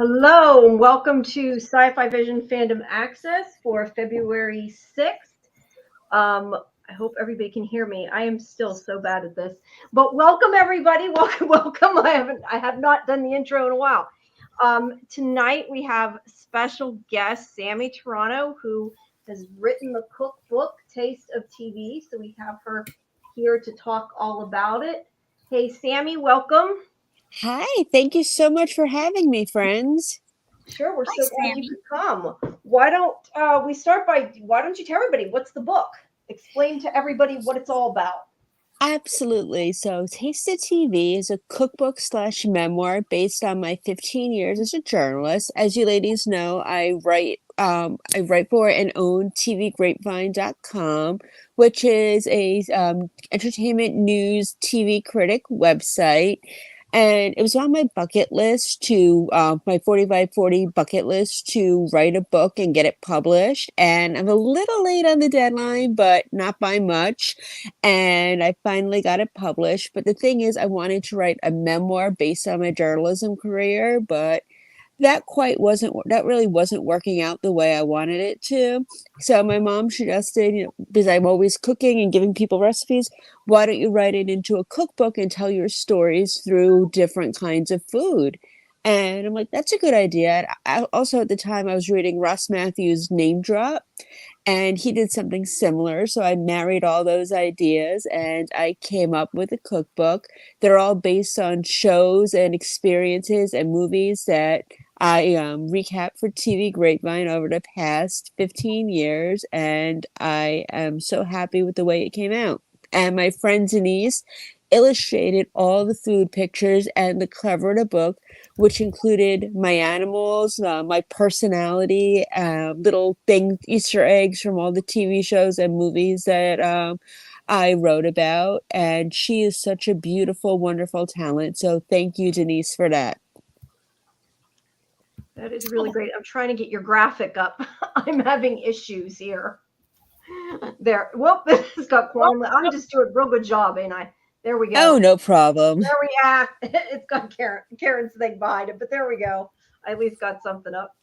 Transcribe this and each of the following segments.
Hello, and welcome to Sci-Fi Vision Fandom Access for February 6th. I hope everybody can hear me. I am still so bad at this. But welcome everybody. Welcome. I have not done the intro in a while. Tonight we have special guest Sammi Turano, who has written the cookbook Taste of TV. So we have her here to talk all about it. Hey Sammi, welcome. Hi, thank you so much for having me, friends. Sure, we're Hi, so glad you Sammy. could come. Why don't we start by why don't you tell everybody what's the book? Explain to everybody what it's all about. Absolutely. So, Taste of TV is a cookbook slash memoir based on my 15 years as a journalist. As you ladies know, I write for and own TVGrapevine.com, which is a entertainment news TV critic website. And it was on my bucket list my 40 by 40 bucket list to write a book and get it published. And I'm a little late on the deadline, but not by much. And I finally got it published. But the thing is, I wanted to write a memoir based on my journalism career, but that really wasn't working out the way I wanted it to. So my mom suggested, because I'm always cooking and giving people recipes, why don't you write it into a cookbook and tell your stories through different kinds of food? And I'm like, that's a good idea. Also, at the time, I was reading Ross Matthews' Name Drop, and he did something similar. So I married all those ideas and I came up with a cookbook. They're all based on shows and experiences and movies that I recap for TV Grapevine over the past 15 years. And I am so happy with the way it came out. And my friend Denise illustrated all the food pictures and the cover of the book, which included my animals, my personality, little Easter eggs from all the TV shows and movies that I wrote about. And she is such a beautiful, wonderful talent. So thank you, Denise, for that. That is really great. I'm trying to get your graphic up. I'm having issues here. There. Well, this got Well, quantum. I'm just doing a real good job, ain't I? There we go. Oh, no problem. There we are. It's got Karen's thing behind it, but there we go. I at least got something up.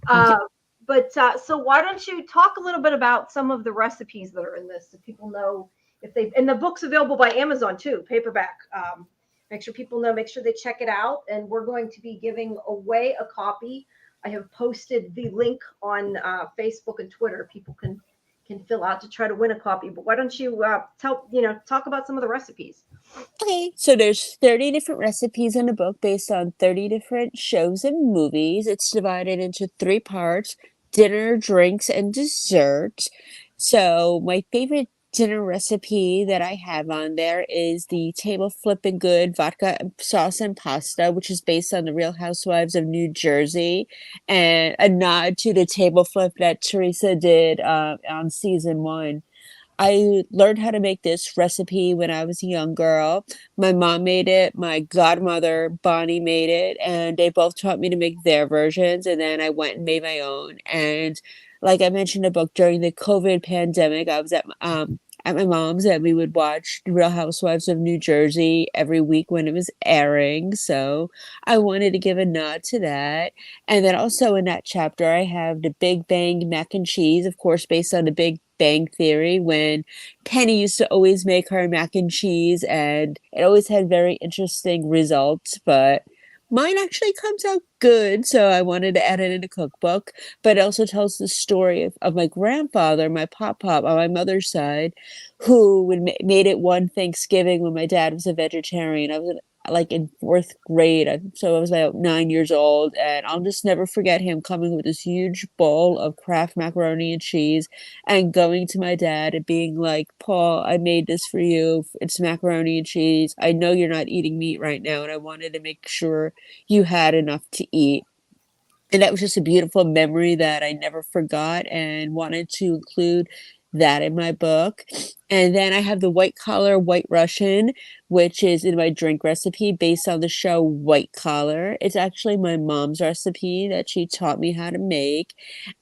Uh, so why don't you talk a little bit about some of the recipes that are in this, so people know if they and the book's available by Amazon too, paperback. Make sure people know. Make sure they check it out, and we're going to be giving away a copy. I have posted the link on Facebook and Twitter. People can fill out to try to win a copy. But why don't you talk about some of the recipes? Okay, so there's 30 different recipes in the book based on 30 different shows and movies. It's divided into three parts: dinner, drinks, and dessert. So my favorite dinner recipe that I have on there is the table flipping good vodka sauce and pasta, which is based on the Real Housewives of New Jersey, and a nod to the table flip that Teresa did on season 1. I learned how to make this recipe when I was a young girl. My mom made it, my godmother, Bonnie, made it, and they both taught me to make their versions. And then I went and made my own. And like I mentioned in the book, during the COVID pandemic, I was at my mom's and we would watch The Real Housewives of New Jersey every week when it was airing. So I wanted to give a nod to that. And then also in that chapter, I have the Big Bang mac and cheese, of course, based on the Big Bang Theory, when Penny used to always make her mac and cheese, and it always had very interesting results. But mine actually comes out good, so I wanted to add it in the cookbook. But it also tells the story of my grandfather, my pop on my mother's side, who made it one Thanksgiving when my dad was a vegetarian. I was like in fourth grade, so I was about 9 years old, and I'll just never forget him coming with this huge bowl of Kraft macaroni and cheese and going to my dad and being like, Paul, I made this for you. It's macaroni and cheese. I know you're not eating meat right now, and I wanted to make sure you had enough to eat. And that was just a beautiful memory that I never forgot and wanted to include that in my book. And then I have the white collar white Russian, which is in my drink recipe based on the show White Collar. It's actually my mom's recipe that she taught me how to make.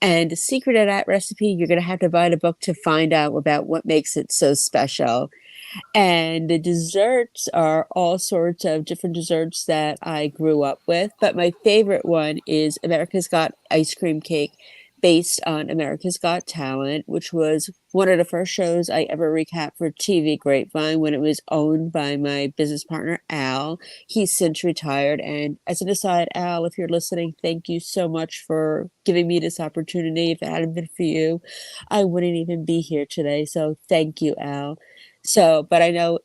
And the secret of that recipe, you're going to have to buy the book to find out about what makes it so special. And the desserts are all sorts of different desserts that I grew up with. But my favorite one is America's Got Ice Cream Cake, based on America's Got Talent, which was one of the first shows I ever recapped for TV Grapevine when it was owned by my business partner, Al. He's since retired. And as an aside, Al, if you're listening, thank you so much for giving me this opportunity. If it hadn't been for you, I wouldn't even be here today. So thank you, Al. So, but I know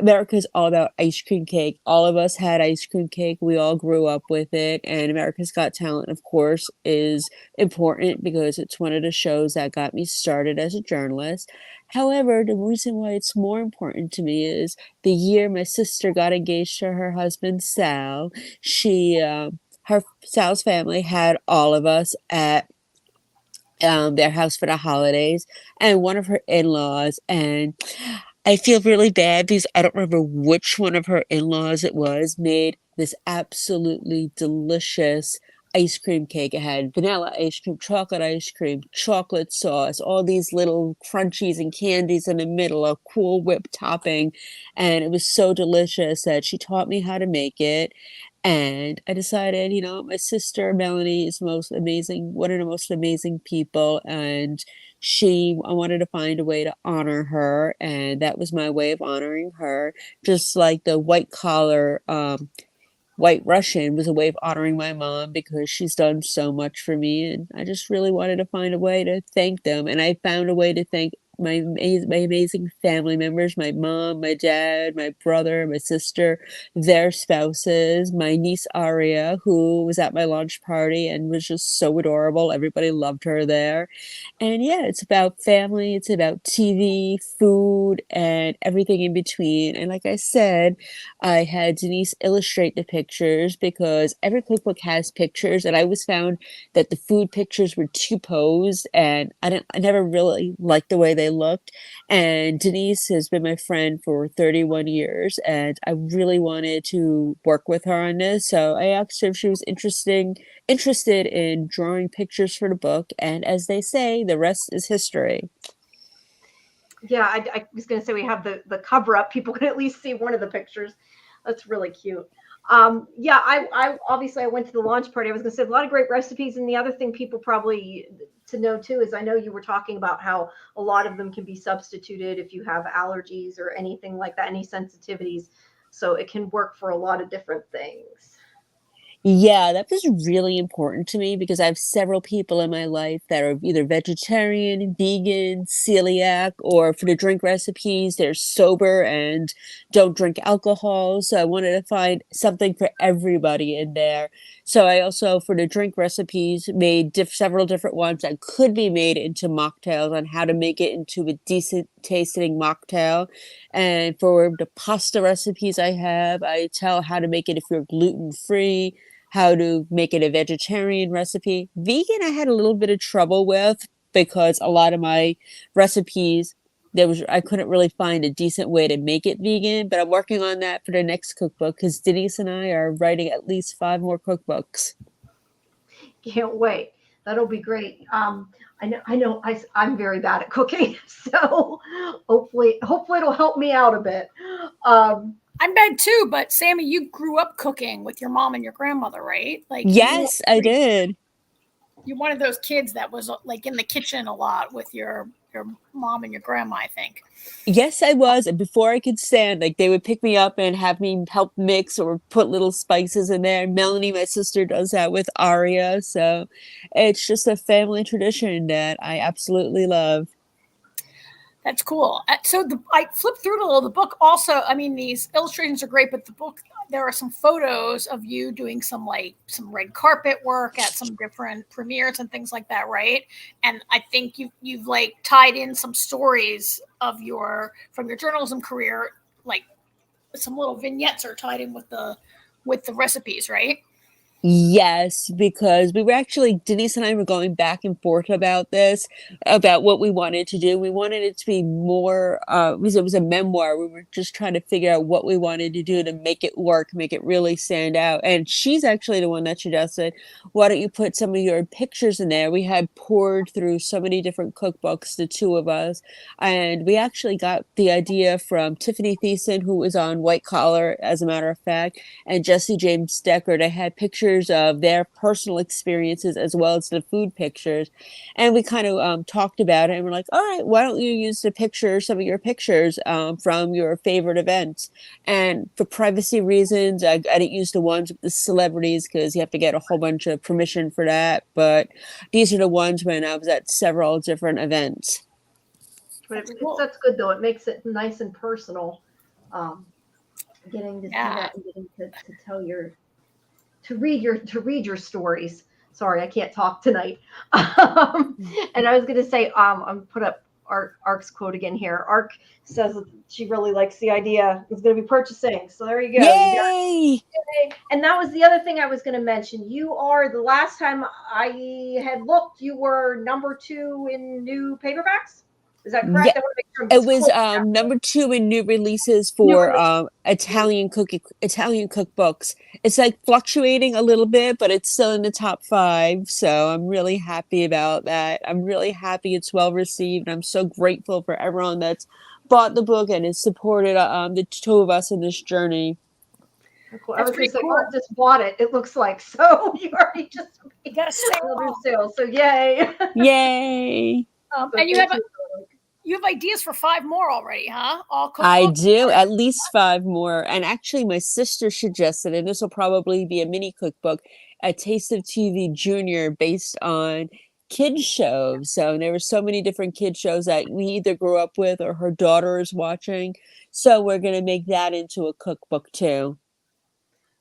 America's all about ice cream cake. All of us had ice cream cake. We all grew up with it. And America's Got Talent, of course, is important because it's one of the shows that got me started as a journalist. However, the reason why it's more important to me is the year my sister got engaged to her husband, Sal. Her Sal's family had all of us at their house for the holidays, and one of her in-laws, and I feel really bad because I don't remember which one of her in-laws it was, made this absolutely delicious ice cream cake. It had vanilla ice cream, chocolate sauce, all these little crunchies and candies in the middle, a cool whipped topping, and it was so delicious that she taught me how to make it. And I decided, my sister Melanie is most amazing, one of the most amazing people, and I wanted to find a way to honor her, and that was my way of honoring her. Just like the white collar, White Russian was a way of honoring my mom because she's done so much for me, and I just really wanted to find a way to thank them. And I found a way to thank my amazing family members, my mom, my dad, my brother, my sister, their spouses, my niece Aria, who was at my launch party and was just so adorable. Everybody loved her there. And yeah, it's about family, it's about TV, food, and everything in between. And like I said, I had Denise illustrate the pictures because every cookbook has pictures, and I always found that the food pictures were too posed, and I never really liked the way they looked. And Denise has been my friend for 31 years, and I really wanted to work with her on this. So I asked her if she was interested in drawing pictures for the book, and as they say, the rest is history. Yeah, I was going to say we have the cover up. People can at least see one of the pictures. That's really cute. Yeah, I obviously I went to the launch party. I was going to say a lot of great recipes, and the other thing people probably to know too is I know you were talking about how a lot of them can be substituted if you have allergies or anything like that, any sensitivities. So it can work for a lot of different things. Yeah, that was really important to me because I have several people in my life that are either vegetarian, vegan, celiac, or for the drink recipes, they're sober and don't drink alcohol. So I wanted to find something for everybody in there. So I also, for the drink recipes, made several different ones that could be made into mocktails on how to make it into a decent tasting mocktail. And for the pasta recipes I tell how to make it if you're gluten free, how to make it a vegetarian recipe. Vegan, I had a little bit of trouble with because a lot of my recipes, I couldn't really find a decent way to make it vegan, but I'm working on that for the next cookbook because Denise and I are writing at least 5 more cookbooks. Can't wait. That'll be great. I'm very bad at cooking, so hopefully it'll help me out a bit. Um, I'm bad too, but Sammy, you grew up cooking with your mom and your grandmother, right? Like Yes, I did. you're one of those kids that was like in the kitchen a lot with your mom and your grandma, I think. Yes, I was. And before I could stand, like they would pick me up and have me help mix or put little spices in there. Melanie, my sister, does that with Aria. So it's just a family tradition that I absolutely love. That's cool. I flipped through a little. The book also, I mean, these illustrations are great, but the book there are some photos of you doing some red carpet work at some different premieres and things like that, right? And I think you've like tied in some stories of your from your journalism career, like some little vignettes are tied in with the recipes, right? Yes, because we were actually, Denise and I were going back and forth about this, about what we wanted to do. We wanted it to be more, because it was a memoir. We were just trying to figure out what we wanted to do to make it work, make it really stand out. And she's actually the one that suggested, why don't you put some of your pictures in there? We had poured through so many different cookbooks, the two of us, and we actually got the idea from Tiffany Thiessen, who was on White Collar, as a matter of fact, and Jesse James Decker. They had pictures of their personal experiences as well as the food pictures. And we kind of talked about it, and we're like, all right, why don't you use the pictures, some of your pictures from your favorite events? And for privacy reasons, I didn't use the ones with the celebrities because you have to get a whole bunch of permission for that. But these are the ones when I was at several different events. But Cool. that's good though. It makes it nice and personal. Um, Getting to see Yeah. that and getting to tell your to read your stories. Sorry, I can't talk tonight. And I was going to say, I'm put up Ark's quote again here. Ark says that she really likes the idea. Is going to be purchasing. So there you go. Yay! And that was the other thing I was going to mention. You are, the last time I had looked, you were number 2 in new paperbacks. Is that correct? Yeah, I want to make sure I'm it just was quoting that. number 2 in new releases New for release. Italian cookbooks. It's like fluctuating a little bit, but it's still in the top 5. So I'm really happy about that. I'm really happy it's well received. I'm so grateful for everyone that's bought the book and has supported the two of us in this journey. Cool. I That's was going to pretty say, cool. Art just bought it. It looks like so. You already just You got a sale. another sale. So yay! Yay! So And you thank have you have ideas for 5 more already, huh? All I cookbooks? do, at least 5 more. And actually, my sister suggested, and this will probably be a mini cookbook, a Taste of TV Junior based on kids shows. So there were so many different kids shows that we either grew up with or her daughter is watching. So we're going to make that into a cookbook too.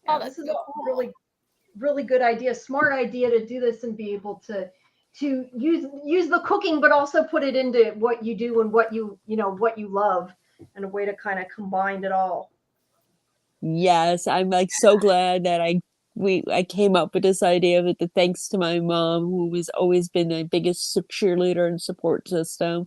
Yeah, Oh, this that's is so a cool. really good idea, smart idea to do this and be able to use the cooking, but also put it into what you do and what what you love, and a way to kind of combine it all. Yes, I'm like so glad that I came up with this idea with the thanks to my mom, who has always been my biggest cheerleader and support system.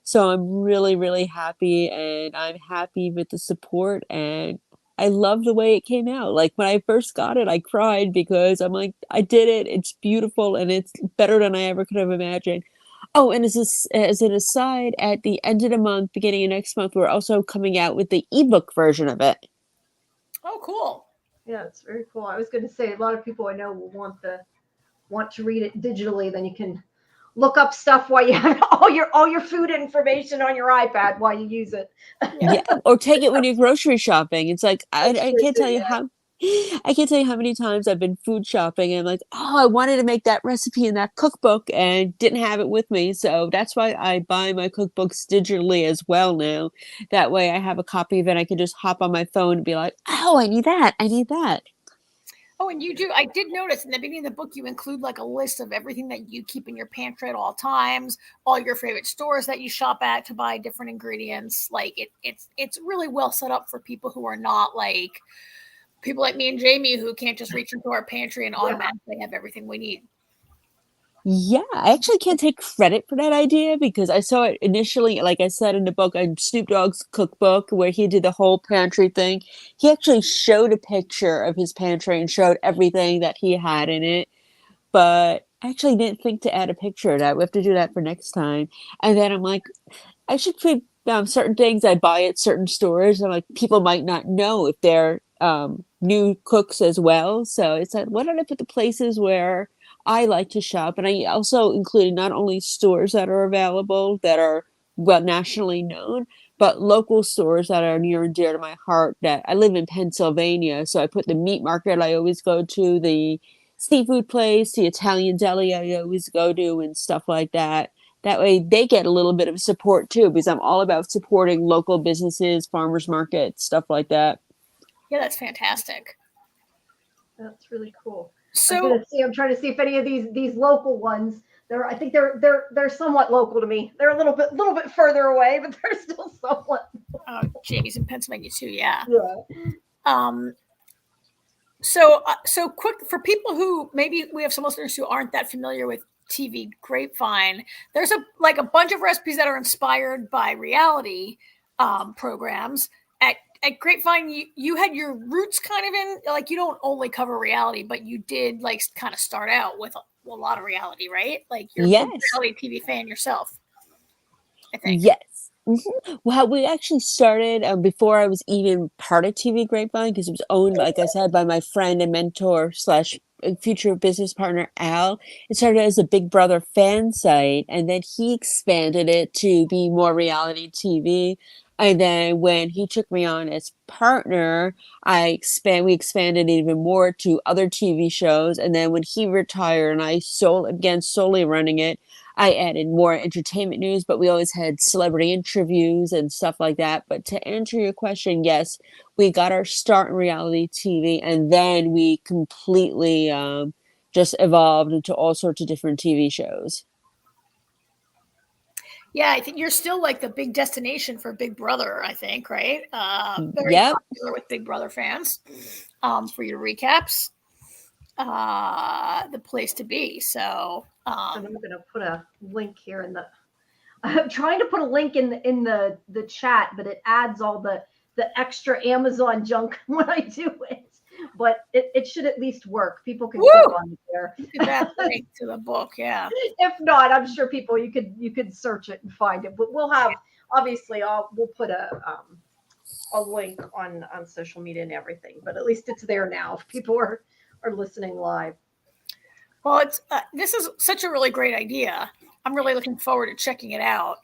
So I'm really, really happy, and I'm happy with the support, and I love the way it came out. Like when I first got it, I cried because I'm like, I did it. It's beautiful and it's better than I ever could have imagined. Oh, and as an aside, at the end of the month, beginning of next month, we're also coming out with the ebook version of it. Oh, cool. Yeah, it's very cool. I was going to say, a lot of people I know will want to read it digitally. Then you can look up stuff while you have all your food information on your iPad while you use it. Yeah, or take it when you're grocery shopping. It's like That's I true can't too, tell you yeah. how I can't tell you how many times I've been food shopping and like, oh, I wanted to make that recipe in that cookbook and didn't have it with me. So that's why I buy my cookbooks digitally as well now. That way I have a copy of it. I can just hop on my phone and be like, oh, I need that. I need that. Oh, and you do. I did notice in the beginning of the book, you include like a list of everything that you keep in your pantry at all times, all your favorite stores that you shop at to buy different ingredients. Like it's really well set up for people who are not like people like me and Jamie who can't just reach into our pantry and automatically have everything we need. Yeah, I actually can't take credit for that idea because I saw it initially, like I said in the book, on Snoop Dogg's cookbook, where he did the whole pantry thing. He actually showed a picture of his pantry and showed everything that he had in it. But I actually didn't think to add a picture of that. We have to do that for next time. And then I'm like, I should put certain things I buy at certain stores. And like people might not know if they're new cooks as well. So it's like, why don't I put the places where I like to shop? And I also included not only stores that are available that are well nationally known, but local stores that are near and dear to my heart. That I live in Pennsylvania, so I put the meat market I always go to, the seafood place, the Italian deli I always go to, and stuff like that. That way they get a little bit of support too, because I'm all about supporting local businesses, farmers markets, stuff like that. Yeah, that's fantastic. That's really cool. So I'm trying to see if any of these local ones. I think they're somewhat local to me. They're a little bit further away, but they're still somewhat. Jamie's in Pennsylvania too, yeah. Yeah. So quick for people who maybe we have some listeners who aren't that familiar with TV Grapevine. There's a bunch of recipes that are inspired by reality programs. At Grapevine, you had your roots kind of in, like, you don't only cover reality, but you did like kind of start out with a lot of reality, right? Like you're a big Yes. reality TV fan yourself, I think. Yes. Well, we actually started before I was even part of TV Grapevine, because it was owned, like I said, by my friend and mentor slash future business partner, Al. It started as a Big Brother fan site, and then he expanded it to be more reality TV. And then when he took me on as partner, we expanded even more to other TV shows. And then when he retired and I began solely running it, I added more entertainment news, but we always had celebrity interviews and stuff like that. But to answer your question, yes, we got our start in reality TV, and then we completely just evolved into all sorts of different TV shows. Yeah, I think you're still like the big destination for Big Brother, I think, right? Very Yep. popular with Big Brother fans for your recaps. The place to be. So And I'm going to put a link here in the. I'm trying to put a link in the chat, but it adds all the extra Amazon junk when I do it. But it should at least work. People can click on it there. That link to the book, yeah. If not, I'm sure people you could search it and find it. But we'll have obviously we'll put a link on social media and everything. But at least it's there now if people are listening live. Well, it's this is such a really great idea. I'm really looking forward to checking it out.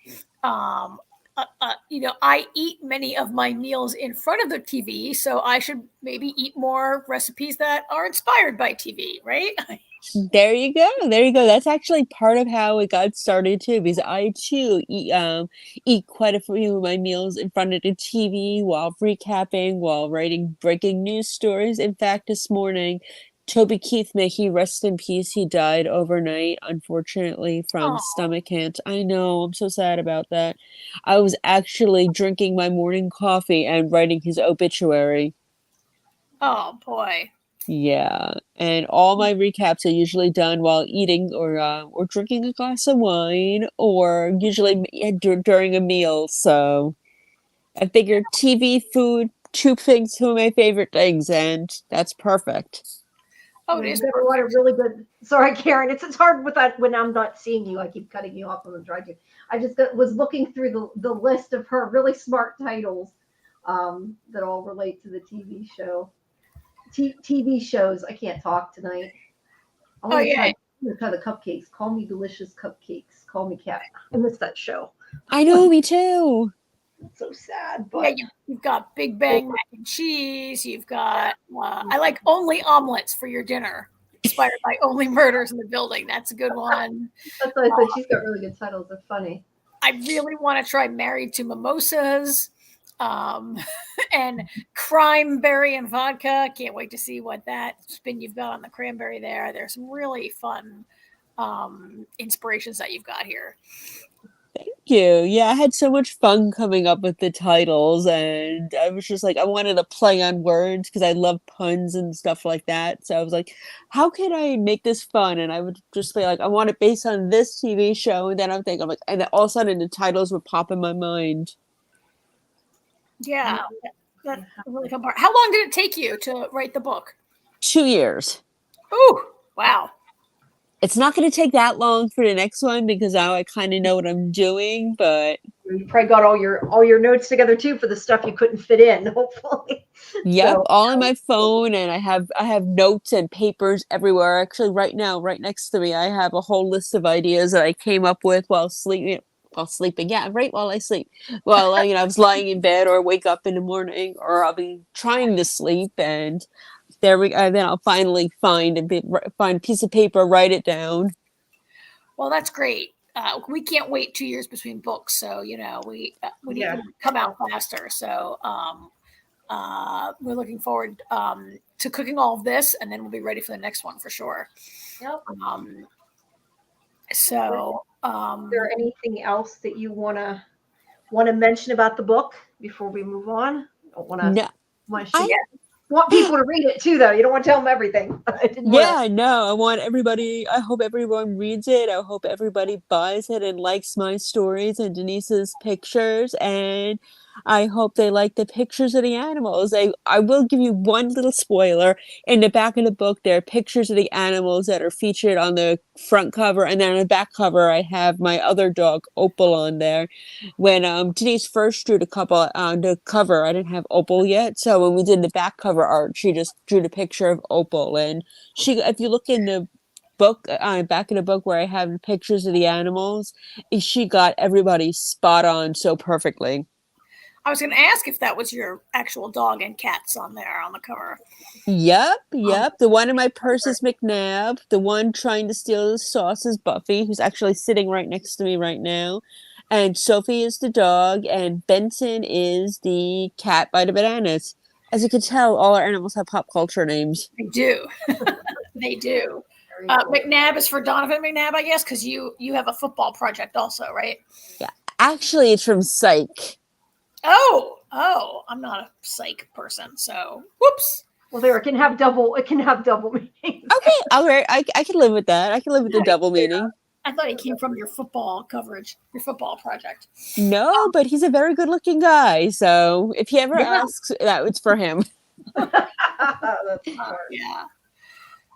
I eat many of my meals in front of the TV, so I should maybe eat more recipes that are inspired by TV, right? There you go. There you go. That's actually part of how it got started too, because I too eat quite a few of my meals in front of the TV while recapping, while writing breaking news stories. In fact, this morning, Toby Keith, may he rest in peace, he died overnight, unfortunately, from stomach cancer. I know, I'm so sad about that. I was actually drinking my morning coffee and writing his obituary. Oh boy. Yeah, and all my recaps are usually done while eating or drinking a glass of wine, or usually during a meal. So I figured TV, food, two of my favorite things, and that's perfect. Oh, it is. Got a lot of really good. Sorry, Karen. It's hard with that when I'm not seeing you. I keep cutting you off when I'm trying to. I just was looking through the list of her really smart titles that all relate to the TV show. TV shows. I can't talk tonight. I want to try the cupcakes. Call me delicious cupcakes. Call me cat. I miss that show. I know, me too. It's so sad, but yeah, you've got Big Bang mac and cheese. You've got I like only omelets for your dinner, inspired by Only Murders in the Building. That's a good one. That's what I said. She's got really good titles. They're funny. I really want to try Married to Mimosas, and Crime Berry and Vodka. Can't wait to see what that spin you've got on the cranberry there. There's some really fun inspirations that you've got here. Thank you. Yeah, I had so much fun coming up with the titles, and I was just like, I wanted to play on words because I love puns and stuff like that. So I was like, how can I make this fun? And I would just be like, I want it based on this TV show, and then I'm like, and then all of a sudden the titles would pop in my mind. Yeah, that's a really fun part. How long did it take you to write the book? 2 years. Ooh, wow. It's not going to take that long for the next one because now I kind of know what I'm doing, but you probably got all your notes together too for the stuff you couldn't fit in, hopefully. Yep, so, all on my phone, and I have notes and papers everywhere. Actually, right now, right next to me, I have a whole list of ideas that I came up with while sleeping. Yeah, right while I sleep. Well, I was lying in bed or wake up in the morning, or I'll be trying to sleep, and then I'll finally find a piece of paper, write it down. Well, that's great. We can't wait 2 years between books, so we need to come out faster. So we're looking forward to cooking all of this, and then we'll be ready for the next one for sure. Yep. Is there anything else that you want to mention about the book before we move on? No. want people to read it too, though. You don't want to tell them everything. I didn't want Yeah, no, I want everybody, I hope everyone reads it. I hope everybody buys it and likes my stories and Denise's pictures. And I hope they like the pictures of the animals. I will give you one little spoiler. In the back of the book, there are pictures of the animals that are featured on the front cover. And then on the back cover, I have my other dog, Opal, on there. When Denise first drew the cover, I didn't have Opal yet. So when we did the back cover art, she just drew the picture of Opal. And if you look in the book, back in the book where I have the pictures of the animals, she got everybody spot on so perfectly. I was going to ask if that was your actual dog and cats on there on the cover. Yep. The one in my purse is McNabb. The one trying to steal the sauce is Buffy, who's actually sitting right next to me right now. And Sophie is the dog, and Benson is the cat by the bananas. As you can tell, all our animals have pop culture names. They do. They do. Cool. McNabb is for Donovan McNabb, I guess, because you have a football project also, right? Yeah. Actually, it's from Psych. Oh, I'm not a psych person, so whoops. Well, there, it can have double meanings. Okay, all right. I can live with that. I can live with the double meaning. I thought he came from your football coverage, your football project. No, but he's a very good-looking guy. So if he ever asks, that it's for him. That's smart. Yeah.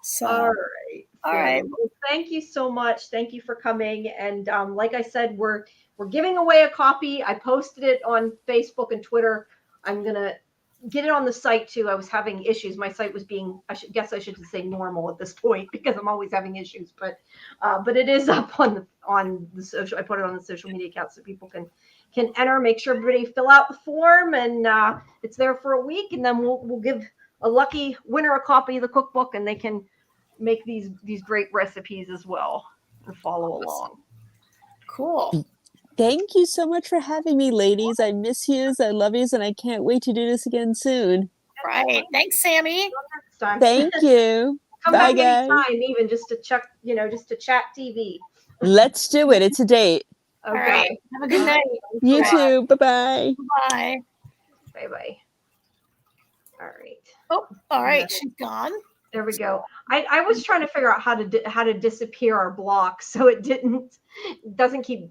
So, all right. Well, thank you so much. Thank you for coming. And like I said, we're giving away a copy. I posted it on Facebook and Twitter. I'm gonna get it on the site too. I was having issues. My site was being, I should say normal at this point because I'm always having issues. But it is up on the social. I put it on the social media account so people can enter. Make sure everybody fill out the form, and it's there for a week, and then we'll give a lucky winner a copy of the cookbook, and they can make these great recipes as well and follow along. Cool. Thank you so much for having me, ladies. I miss yous, I love yous, and I can't wait to do this again soon. Right. Thanks, Sammi. Next time. Thank you. Come Bye, back guys. anytime, even just to check, just to chat TV. Let's do it. It's a date. Okay. All right. Have a good night. You too. Bye-bye. Bye. Bye. All right. Oh, all right. She's gone. There we go. I was trying to figure out how to disappear our block so it doesn't keep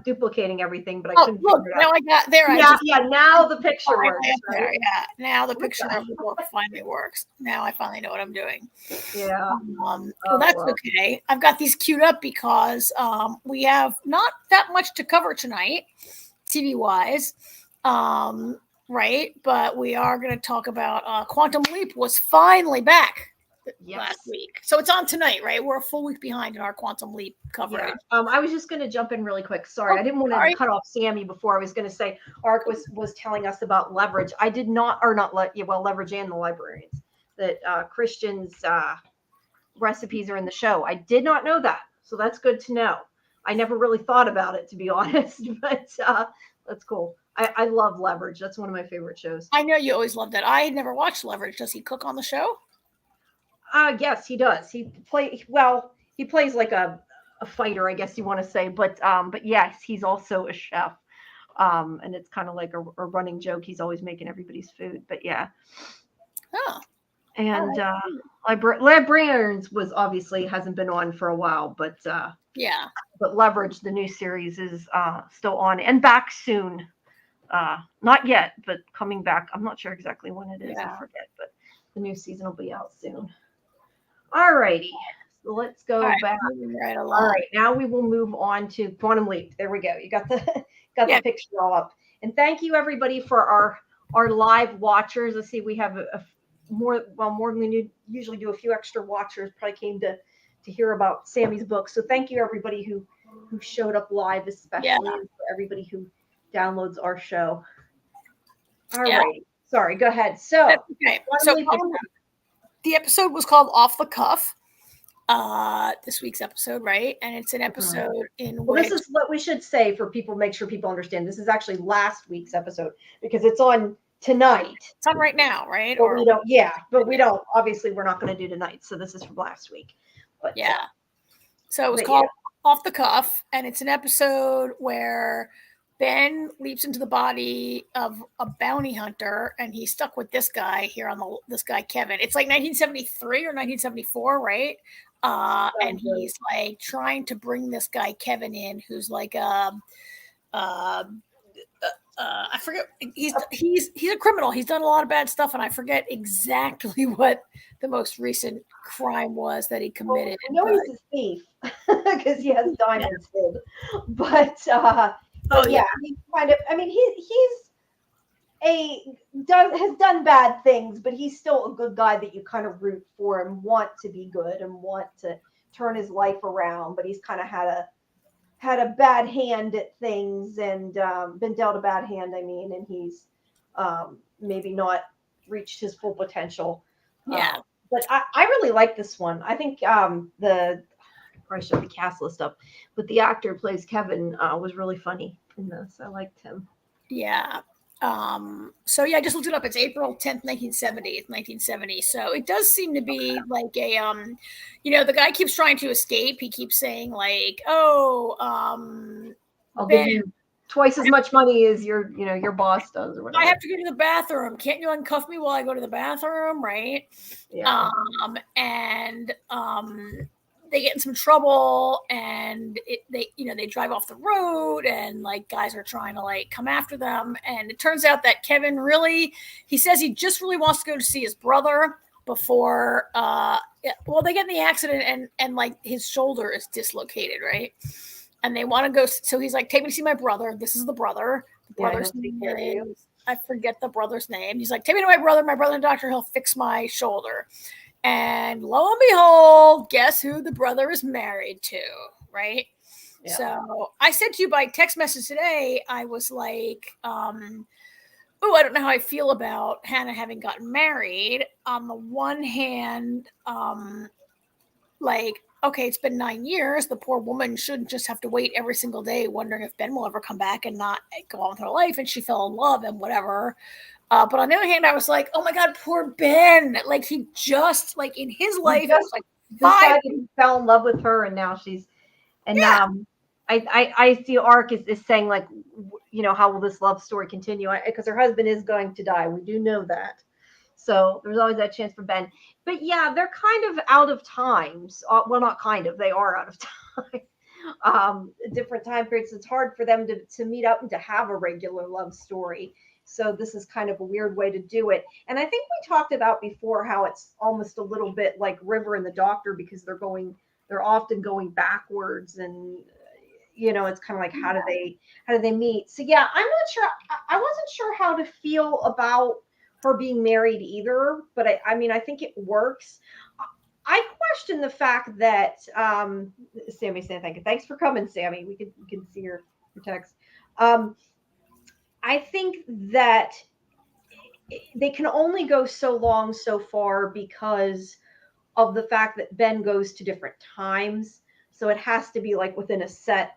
duplicating everything, but I couldn't look, figure it out. now I got there. Now the picture works. Right? Yeah, now the picture of the book finally works. Now I finally know what I'm doing. Yeah. Well, that's okay. I've got these queued up because we have not that much to cover tonight, TV wise. Right, but we are going to talk about Quantum Leap was finally back last week. So it's on tonight, right? We're a full week behind in our Quantum Leap coverage. Yeah. I was just going to jump in really quick. Sorry, I didn't want to cut off Sammi before. I was going to say Ark was telling us about Leverage. I did not, Leverage and the Librarians, that Christian's recipes are in the show. I did not know that, so that's good to know. I never really thought about it, to be honest, but that's cool. I love Leverage. That's one of my favorite shows. I know you always loved it. I had never watched Leverage. Does he cook on the show? Yes, he does. He plays like a fighter, I guess you want to say, but yes, he's also a chef. And it's kind of like a running joke. He's always making everybody's food, but yeah. Oh. And Librarians was obviously hasn't been on for a while, but yeah. But Leverage, the new series, is still on and back soon. Not yet, but coming back. I'm not sure exactly when it is. I forget, but the new season will be out soon. All righty. So let's go back. Right along. All right. Now we will move on to Quantum Leap. There we go. You got the the picture all up. And thank you everybody for our live watchers. Let's see, we have more than we usually do. A few extra watchers probably came to hear about Sammy's book. So thank you everybody who showed up live, especially and for everybody who downloads our show. All right. Sorry, go ahead. So, so the episode was called Off the Cuff. This week's episode, right? And it's an episode in which this is what we should say for people, make sure people understand. This is actually last week's episode because it's on tonight. It's on right now, right? But we don't. Obviously, we're not going to do tonight. So this is from last week. But so it was called Off the Cuff, and it's an episode where Ben leaps into the body of a bounty hunter, and he's stuck with this guy here on this guy Kevin. It's like 1973 or 1974, right? And he's like trying to bring this guy Kevin in, who's like I forget. He's a criminal. He's done a lot of bad stuff, and I forget exactly what the most recent crime was that he committed. Well, I know he's a thief because he has diamonds hid. But yeah, he's kind of. I mean, has done bad things, but he's still a good guy that you kind of root for and want to be good and want to turn his life around. But he's kind of had a bad hand at things and been dealt a bad hand. I mean, and he's maybe not reached his full potential. Yeah. But I really like this one. I think I probably should have the cast list up, but the actor who plays Kevin was really funny in this. I liked him. Yeah. So yeah, I just looked it up. It's April 10th, 1970. It's 1970. So it does seem to be like a, the guy keeps trying to escape. He keeps saying like, I'll give you twice as much money as your boss does or whatever. I have to go to the bathroom. Can't you uncuff me while I go to the bathroom? Right. Yeah. They get in some trouble and they drive off the road and like guys are trying to like come after them. And it turns out that Kevin he says he just really wants to go to see his brother before, they get in the accident and like his shoulder is dislocated. Right. And they want to go. So he's like, take me to see my brother. This is the brother. The brother's name is, I forget the brother's name. He's like, take me to my brother and doctor, he'll fix my shoulder. And lo and behold, guess who the brother is married to, right? Yeah. So I said to you by text message today, I was like, I don't know how I feel about Hannah having gotten married. On the one hand, okay, it's been 9 years. The poor woman shouldn't just have to wait every single day wondering if Ben will ever come back and not go on with her life. And she fell in love and whatever. But on the other hand, I was like, oh my God, poor Ben. Like he just like in his life, like he fell in love with her and now she's, I see Ark is saying like, how will this love story continue? Because her husband is going to die. We do know that. So there's always that chance for Ben. But yeah, they're kind of out of times. Well, not kind of, they are out of time. Different time periods. It's hard for them to meet up and to have a regular love story. So this is kind of a weird way to do it. And I think we talked about before how it's almost a little bit like River and the Doctor because they're often going backwards and it's kind of like how do they meet? So yeah, I'm not sure. I wasn't sure how to feel about her being married either, but I mean I think it works. I question the fact that Sammy saying thank you. Thanks for coming, Sammy. We can see your text. I think that they can only go so long so far because of the fact that Ben goes to different times. So it has to be like within a set,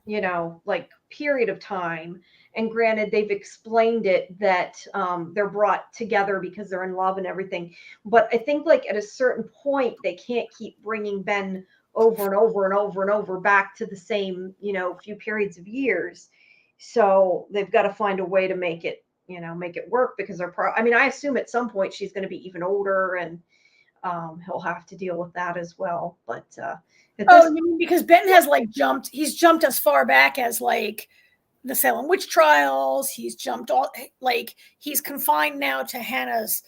like period of time. And granted, they've explained it that they're brought together because they're in love and everything. But I think like at a certain point, they can't keep bringing Ben over and over and over and over back to the same, few periods of years. So they've got to find a way to make it work because I assume at some point she's going to be even older and he'll have to deal with that as well. But you mean because Ben has he's jumped as far back as like the Salem witch trials. He's jumped all like he's confined now to Hannah's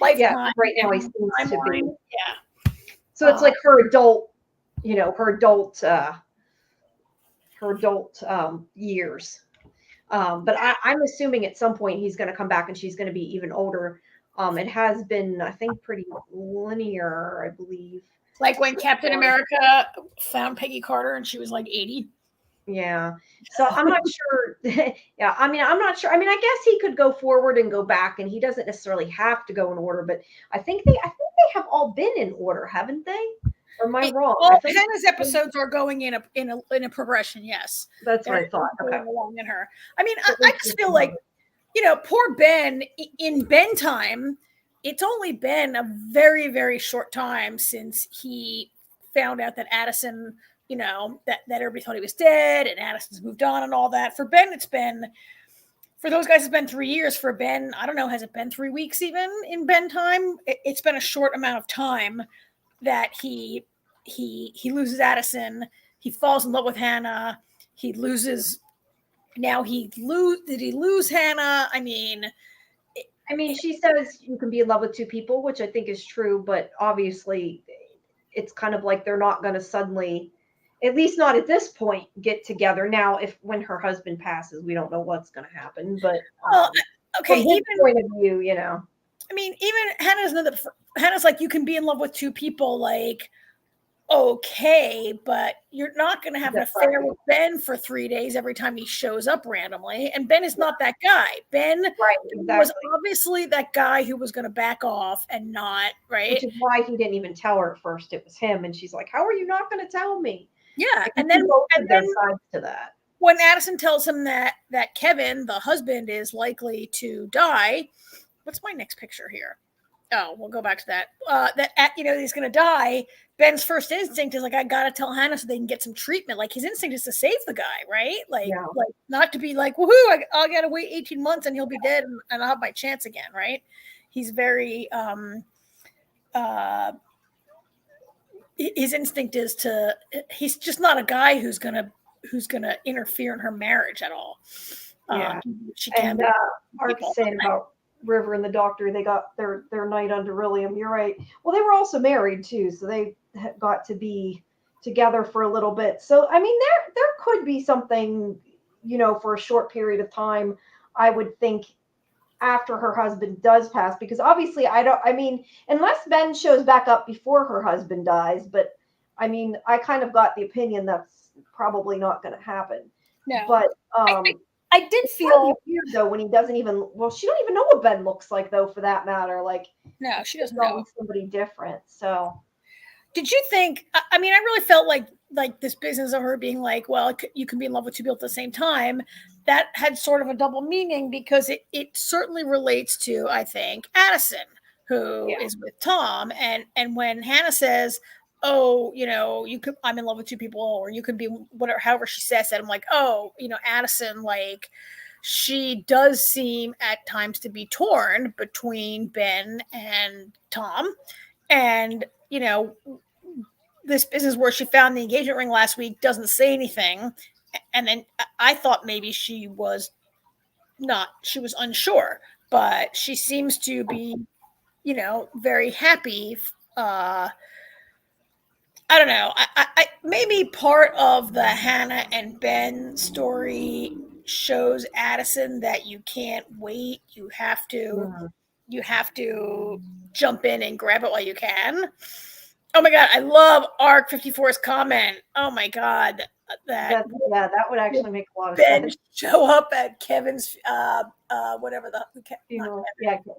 lifetime. Yeah, right now he seems to be. Yeah. So it's like her adult years. But I'm assuming at some point he's going to come back and she's going to be even older. It has been, I think, pretty linear, I believe. Like when Captain America found Peggy Carter and she was like 80. Yeah. So I'm not sure. Yeah. I mean, I'm not sure. I mean, I guess he could go forward and go back and he doesn't necessarily have to go in order, but I think they have all been in order, haven't they? Or am I wrong? Well, Hannah's episodes are going in a progression. Yes. That's what I thought. Okay. Along in her. I mean, I just feel like, poor Ben in Ben time, it's only been a very, very short time since he found out that Addison that everybody thought he was dead and Addison's moved on and all that. For Ben, for those guys, it's been 3 years. For Ben, I don't know, has it been 3 weeks even in Ben time? It's been a short amount of time that he loses Addison. He falls in love with Hannah. He loses. Now did he lose Hannah? I mean, she says you can be in love with two people, which I think is true, but obviously it's kind of like they're not going to suddenly, at least not at this point, get together. Now, when her husband passes, we don't know what's going to happen, but okay, from his point of view, I mean, even Hannah's like, you can be in love with two people, like, okay, but you're not going to have an affair with Ben for 3 days every time he shows up randomly. And Ben is not that guy. Ben was obviously that guy who was going to back off and not, right? Which is why he didn't even tell her at first it was him. And she's like, how are you not going to tell me? Yeah. And then sides to that. When Addison tells him that Kevin, the husband, is likely to die, what's my next picture here? Oh, we'll go back to that. He's going to die. Ben's first instinct is like, I got to tell Hannah so they can get some treatment. Like, his instinct is to save the guy, right? Like not to be like, woohoo, I'll got to wait 18 months and he'll be dead and I'll have my chance again, right? He's very, his instinct is he's just not a guy who's going to interfere in her marriage at all. Yeah. She can. And Art's saying about River and the doctor, they got their night under William. You're right. Well, they were also married too, so they got to be together for a little bit. So I mean, there could be something, for a short period of time. I would think after her husband does pass, because obviously unless Ben shows back up before her husband dies, but I mean, I kind of got the opinion that's probably not going to happen. No, but I did feel weird though when he doesn't even. Well, she don't even know what Ben looks like though, for that matter. Like, no, she doesn't know. Somebody different. So, did you think? I mean, I really felt like this business of her being like, well, you can be in love with two people at the same time. That had sort of a double meaning because it certainly relates to, I think, Addison, who is with Tom, and when Hannah says, oh, I'm in love with two people, or you could be whatever, however she says that, I'm like, oh, Addison, like, she does seem at times to be torn between Ben and Tom. And, this business where she found the engagement ring last week doesn't say anything. And then I thought maybe she was unsure, but she seems to be, very happy. I don't know. I maybe part of the Hannah and Ben story shows Addison that you can't wait. You have to jump in and grab it while you can. Oh my God, I love Arc 54's comment. Oh my God, that would actually make a lot of Ben sense. Show up at Kevin's whatever the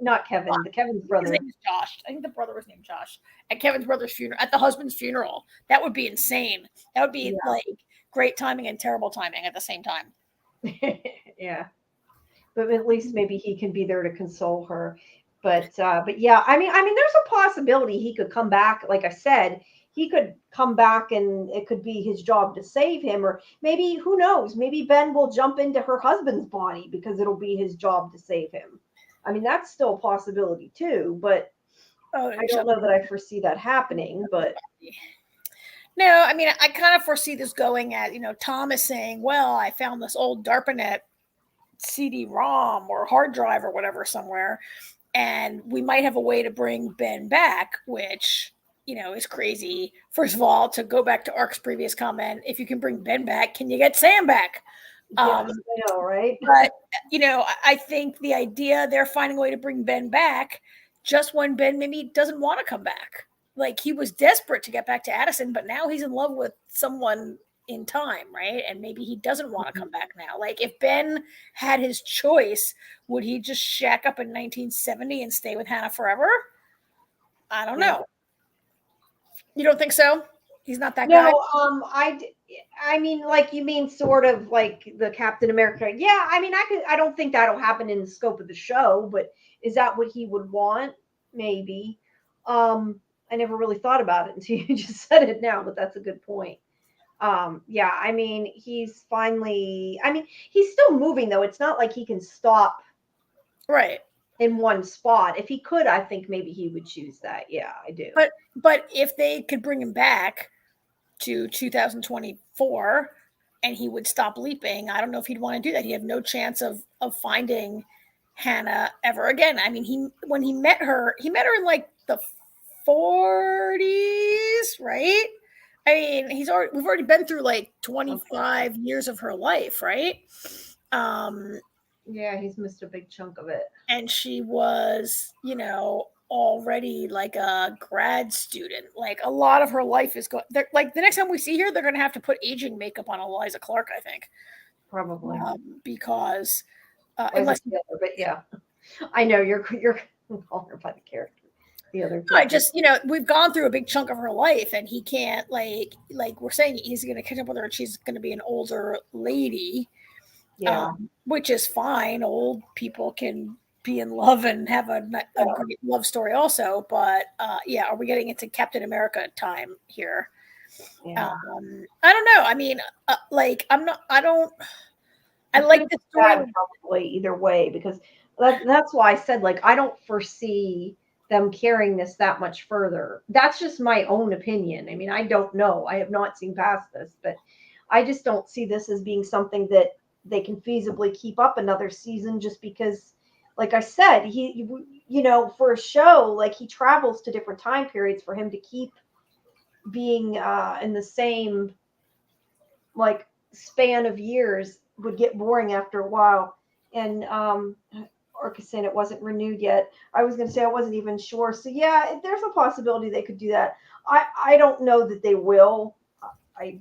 not Kevin, the Kevin's brother. His name is Josh. I think the brother was named Josh. At Kevin's brother's funeral, at the husband's funeral. That would be insane. That would be like great timing and terrible timing at the same time. Yeah, but at least maybe he can be there to console her. But yeah, I mean, there's a possibility he could come back. Like I said, he could come back and it could be his job to save him, or maybe, who knows, maybe Ben will jump into her husband's body because it'll be his job to save him. I mean, that's still a possibility too, but I don't know that I foresee that happening. But no, I mean, I kind of foresee this going at, Tom is saying, well, I found this old DARPANET CD-ROM or hard drive or whatever somewhere, and we might have a way to bring Ben back, which, is crazy. First of all, to go back to Ark's previous comment, if you can bring Ben back, can you get Sam back? Yes, I know, right? But, I think the idea they're finding a way to bring Ben back just when Ben maybe doesn't want to come back. Like, he was desperate to get back to Addison, but now he's in love with someone in time, right? And maybe he doesn't want to come back now. Like, if Ben had his choice, would he just shack up in 1970 and stay with Hannah forever? I don't know. You don't think so? He's not that guy? No, I mean, like, you mean sort of like the Captain America. Yeah, I mean, I don't think that'll happen in the scope of the show, but is that what he would want? Maybe. I never really thought about it until you just said it now, but that's a good point. Yeah, I mean, he's finally, I mean, he's still moving though. It's not like he can stop Right. in one spot. If he could, I think maybe he would choose that. Yeah, I do. But if they could bring him back to 2024 and he would stop leaping, I don't know if he'd want to do that. He'd have no chance of finding Hannah ever again. I mean, when he met her in like the 40s, right? I mean, we've already been through like 25 years of her life, right? Yeah, he's missed a big chunk of it. And she was, already like a grad student. Like a lot of her life is going. Like the next time we see her, they're going to have to put aging makeup on Eliza Clark, I think, Probably. because Unless but yeah, I know you're calling her by the character. The other. I just, we've gone through a big chunk of her life, and he can't like we're saying he's going to catch up with her, and she's going to be an older lady. Yeah. Which is fine. Old people can be in love and have a great love story also. But yeah, are we getting into Captain America time here? Yeah. I don't know. I mean, I like the story. Probably either way, because that's why I said, like, I don't foresee them carrying this that much further. That's just my own opinion. I mean, I don't know. I have not seen past this, but I just don't see this as being something that they can feasibly keep up another season, just because, like I said, he for a show, like, he travels to different time periods. For him to keep being in the same, like, span of years would get boring after a while. And Orca saying it wasn't renewed yet. I was going to say I wasn't even sure. So yeah, there's a possibility they could do that. I don't know that they will.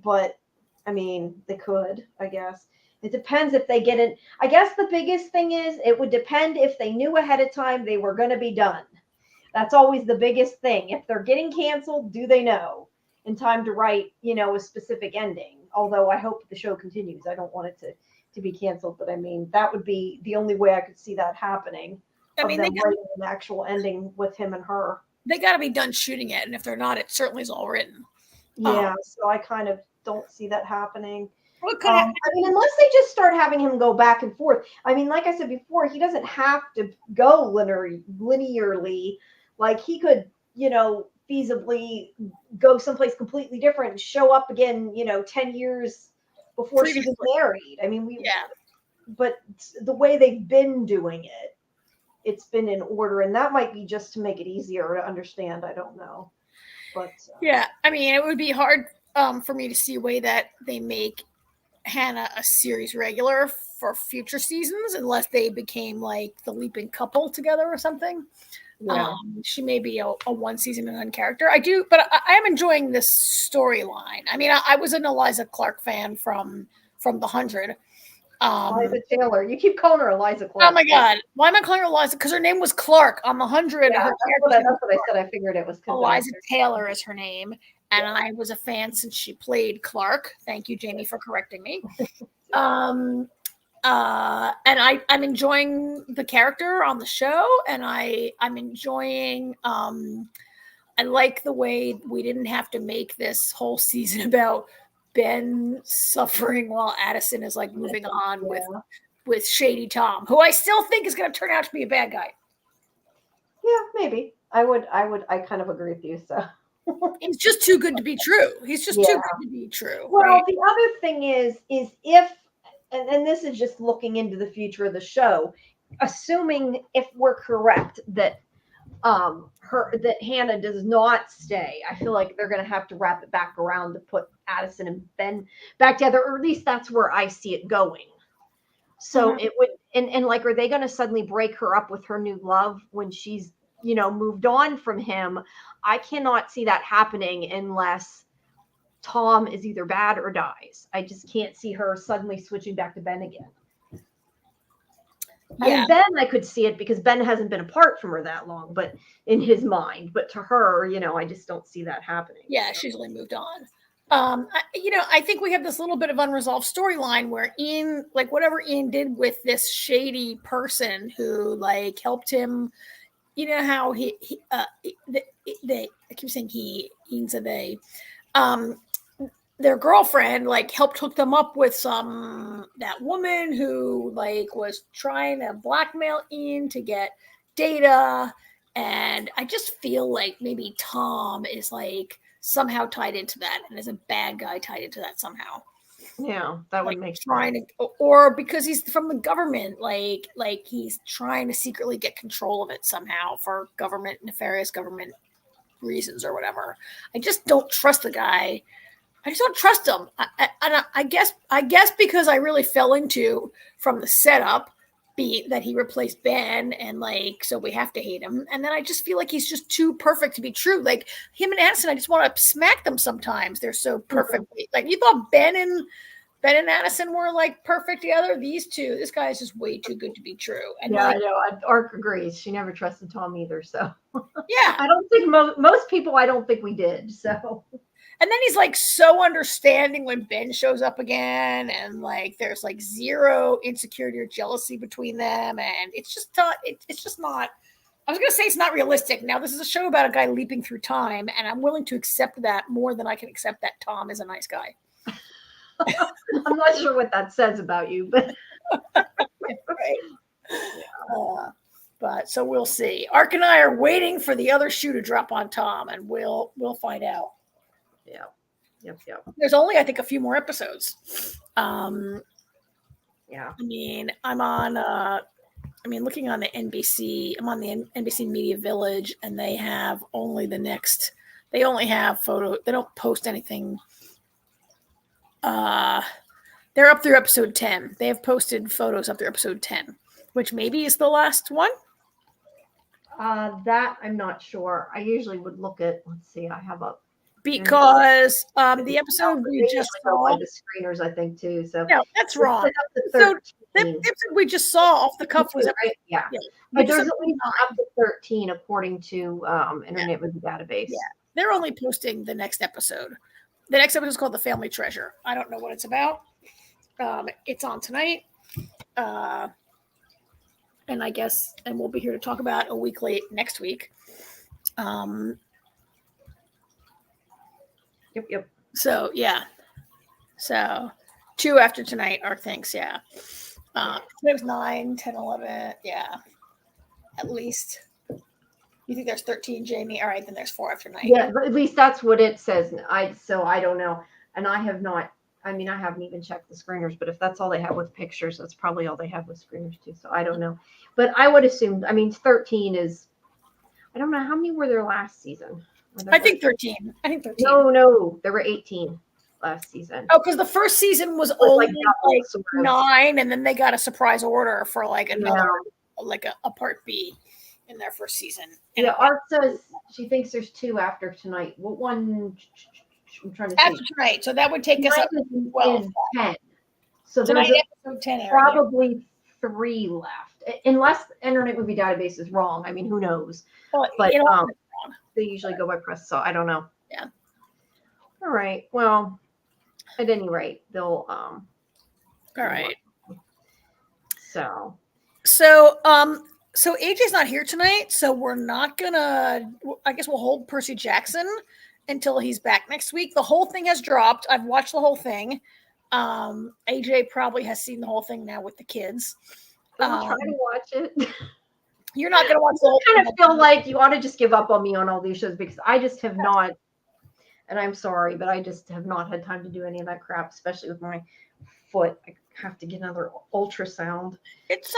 But I mean, they could, I guess. It depends if they get it. I guess the biggest thing is it would depend if they knew ahead of time they were going to be done. That's always the biggest thing. If they're getting canceled, do they know in time to write, a specific ending? Although I hope the show continues. I don't want it to be canceled, but I mean, that would be the only way I could see that happening. I mean, them writing an actual ending with him and her. They got to be done shooting it, and if they're not, it certainly is all written. Yeah, so I kind of don't see that happening. What could happen? I mean, unless they just start having him go back and forth. I mean, like I said before, he doesn't have to go linearly. Like, he could, feasibly go someplace completely different and show up again, 10 years before she was married. I mean, but the way they've been doing it, it's been in order, and that might be just to make it easier to understand. I don't know. But yeah, I mean, it would be hard for me to see a way that they make Hannah a series regular for future seasons unless they became like the leaping couple together or something. Yeah. She may be a one season and one character. But I am enjoying this storyline. I mean, I was an Eliza Clark fan from the 100. Eliza Taylor. You keep calling her Eliza Clark. Oh my God. Why am I calling her Eliza? Because her name was Clark on the 100. Yeah, that's what I said. I figured it was Eliza Taylor is her name. And I was a fan since she played Clark. Thank you, Jamie, for correcting me. And I'm enjoying the character on the show, and I'm enjoying. I like the way we didn't have to make this whole season about Ben suffering while Addison is like moving on with Shady Tom, who I still think is going to turn out to be a bad guy. Yeah, maybe. I kind of agree with you. So. He's just too good to be true. He's just too good to be true. Well, right? The other thing is if, and this is just looking into the future of the show, assuming if we're correct that that Hannah does not stay, I feel like they're going to have to wrap it back around to put Addison and Ben back together, or at least that's where I see it going. So it would, and like, are they going to suddenly break her up with her new love when she's, moved on from him? I cannot see that happening unless Tom is either bad or dies. I just can't see her suddenly switching back to Ben again. Yeah. I mean, Ben, I could see it because Ben hasn't been apart from her that long, but in his mind, but to her, I just don't see that happening. Yeah, so. She's only moved on. I think we have this little bit of unresolved storyline where Ian, like whatever Ian did with this shady person who like helped him, how I keep saying he, Ian said they, their girlfriend like helped hook them up with that woman who like was trying to blackmail Ian to get data. And I just feel like maybe Tom is like somehow tied into that and is a bad guy tied into that somehow. Yeah, that would Like make trying sense. to, or because he's from the government, like he's trying to secretly get control of it somehow for nefarious government reasons or whatever. I just don't trust the guy. I just don't trust him. I guess because I really fell into from the setup that he replaced Ben, and like so we have to hate him. And then I just feel like he's just too perfect to be true. Like him and Addison, I just want to smack them sometimes. They're so perfectly like you thought Ben and Addison were like perfect together. These two, this guy is just way too good to be true. And Yeah, like, I know. Ark agrees. She never trusted Tom either. So yeah, I don't think most people. I don't think we did. So. and then he's like so understanding when Ben shows up again, and like there's like zero insecurity or jealousy between them, and it's just not. It's just not. I was gonna say it's not realistic. Now this is a show about a guy leaping through time, and I'm willing to accept that more than I can accept that Tom is a nice guy. I'm not sure what that says about you, but right. But so we'll see. Ark and I are waiting for the other shoe to drop on Tom, and we'll find out. Yep. There's only, I think, a few more episodes. Yeah. I mean, looking on the NBC, I'm on the NBC Media Village, and they have only they only have photo. They don't post anything. They're up through episode 10. They have posted photos up through episode 10, which maybe is the last one. That I'm not sure. I usually would look at. Let's see. I have a because the episode we just saw by the screeners, I think too. So no, that's wrong. So the episode we just saw off the cuff was right? Yeah. But there's at least up to 13 according to Internet Movie Database. Yeah, they're only posting the next episode. The next episode is called The Family Treasure. I don't know what it's about. It's on tonight. And I guess, and we'll be here to talk about a week late next week. Yep. So, yeah. So, 2 after tonight are things, yeah. It was 9, 10, 11, yeah. At least. You think there's 13, Jamie? All right, then there's 4 after 9. Yeah, but at least that's what it says. So I don't know. And I have not, I haven't even checked the screeners, but if that's all they have with pictures, that's probably all they have with screeners too. So I don't know. But I would assume, 13 is, I don't know, how many were there last season? I think 13. No, there were 18 last season. Oh, because the first season was only like 9, and then they got a surprise order for like another, like a part B in their first season. And Art says she thinks there's 2 after tonight. What one? I'm trying to after see. tonight, so that would take us up to 12. 10. So tonight, there's episode 10 probably 3 left, unless Internet Movie Database is wrong. Who knows? But they usually go by press, so I don't know. Yeah. All right. Well, at any rate, they'll all right. So AJ's not here tonight, so we're not gonna. I guess we'll hold Percy Jackson until he's back next week. The whole thing has dropped. I've watched the whole thing. AJ probably has seen the whole thing now with the kids. I'm trying to watch it. You're not gonna watch the whole thing. I kind of feel like you ought to just give up on me on all these shows because I just have not. And I'm sorry, but I just have not had time to do any of that crap, especially with my foot. I have to get another ultrasound. It's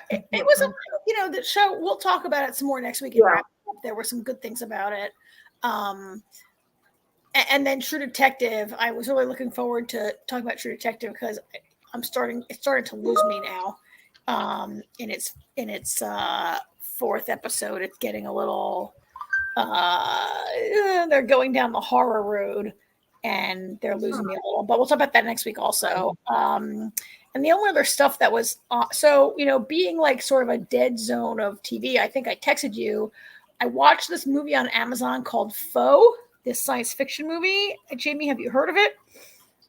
it was the show. We'll talk about it some more next week. Yeah. There were some good things about it. And then True Detective. I was really looking forward to talking about True Detective because it's starting to lose me now. In its 4th episode, it's getting a little. They're going down the horror road, and they're losing me a little. But we'll talk about that next week also. And the only other stuff that was being like sort of a dead zone of TV. I think I texted you. I watched this movie on Amazon called Foe, this science fiction movie. Jamie, have you heard of it?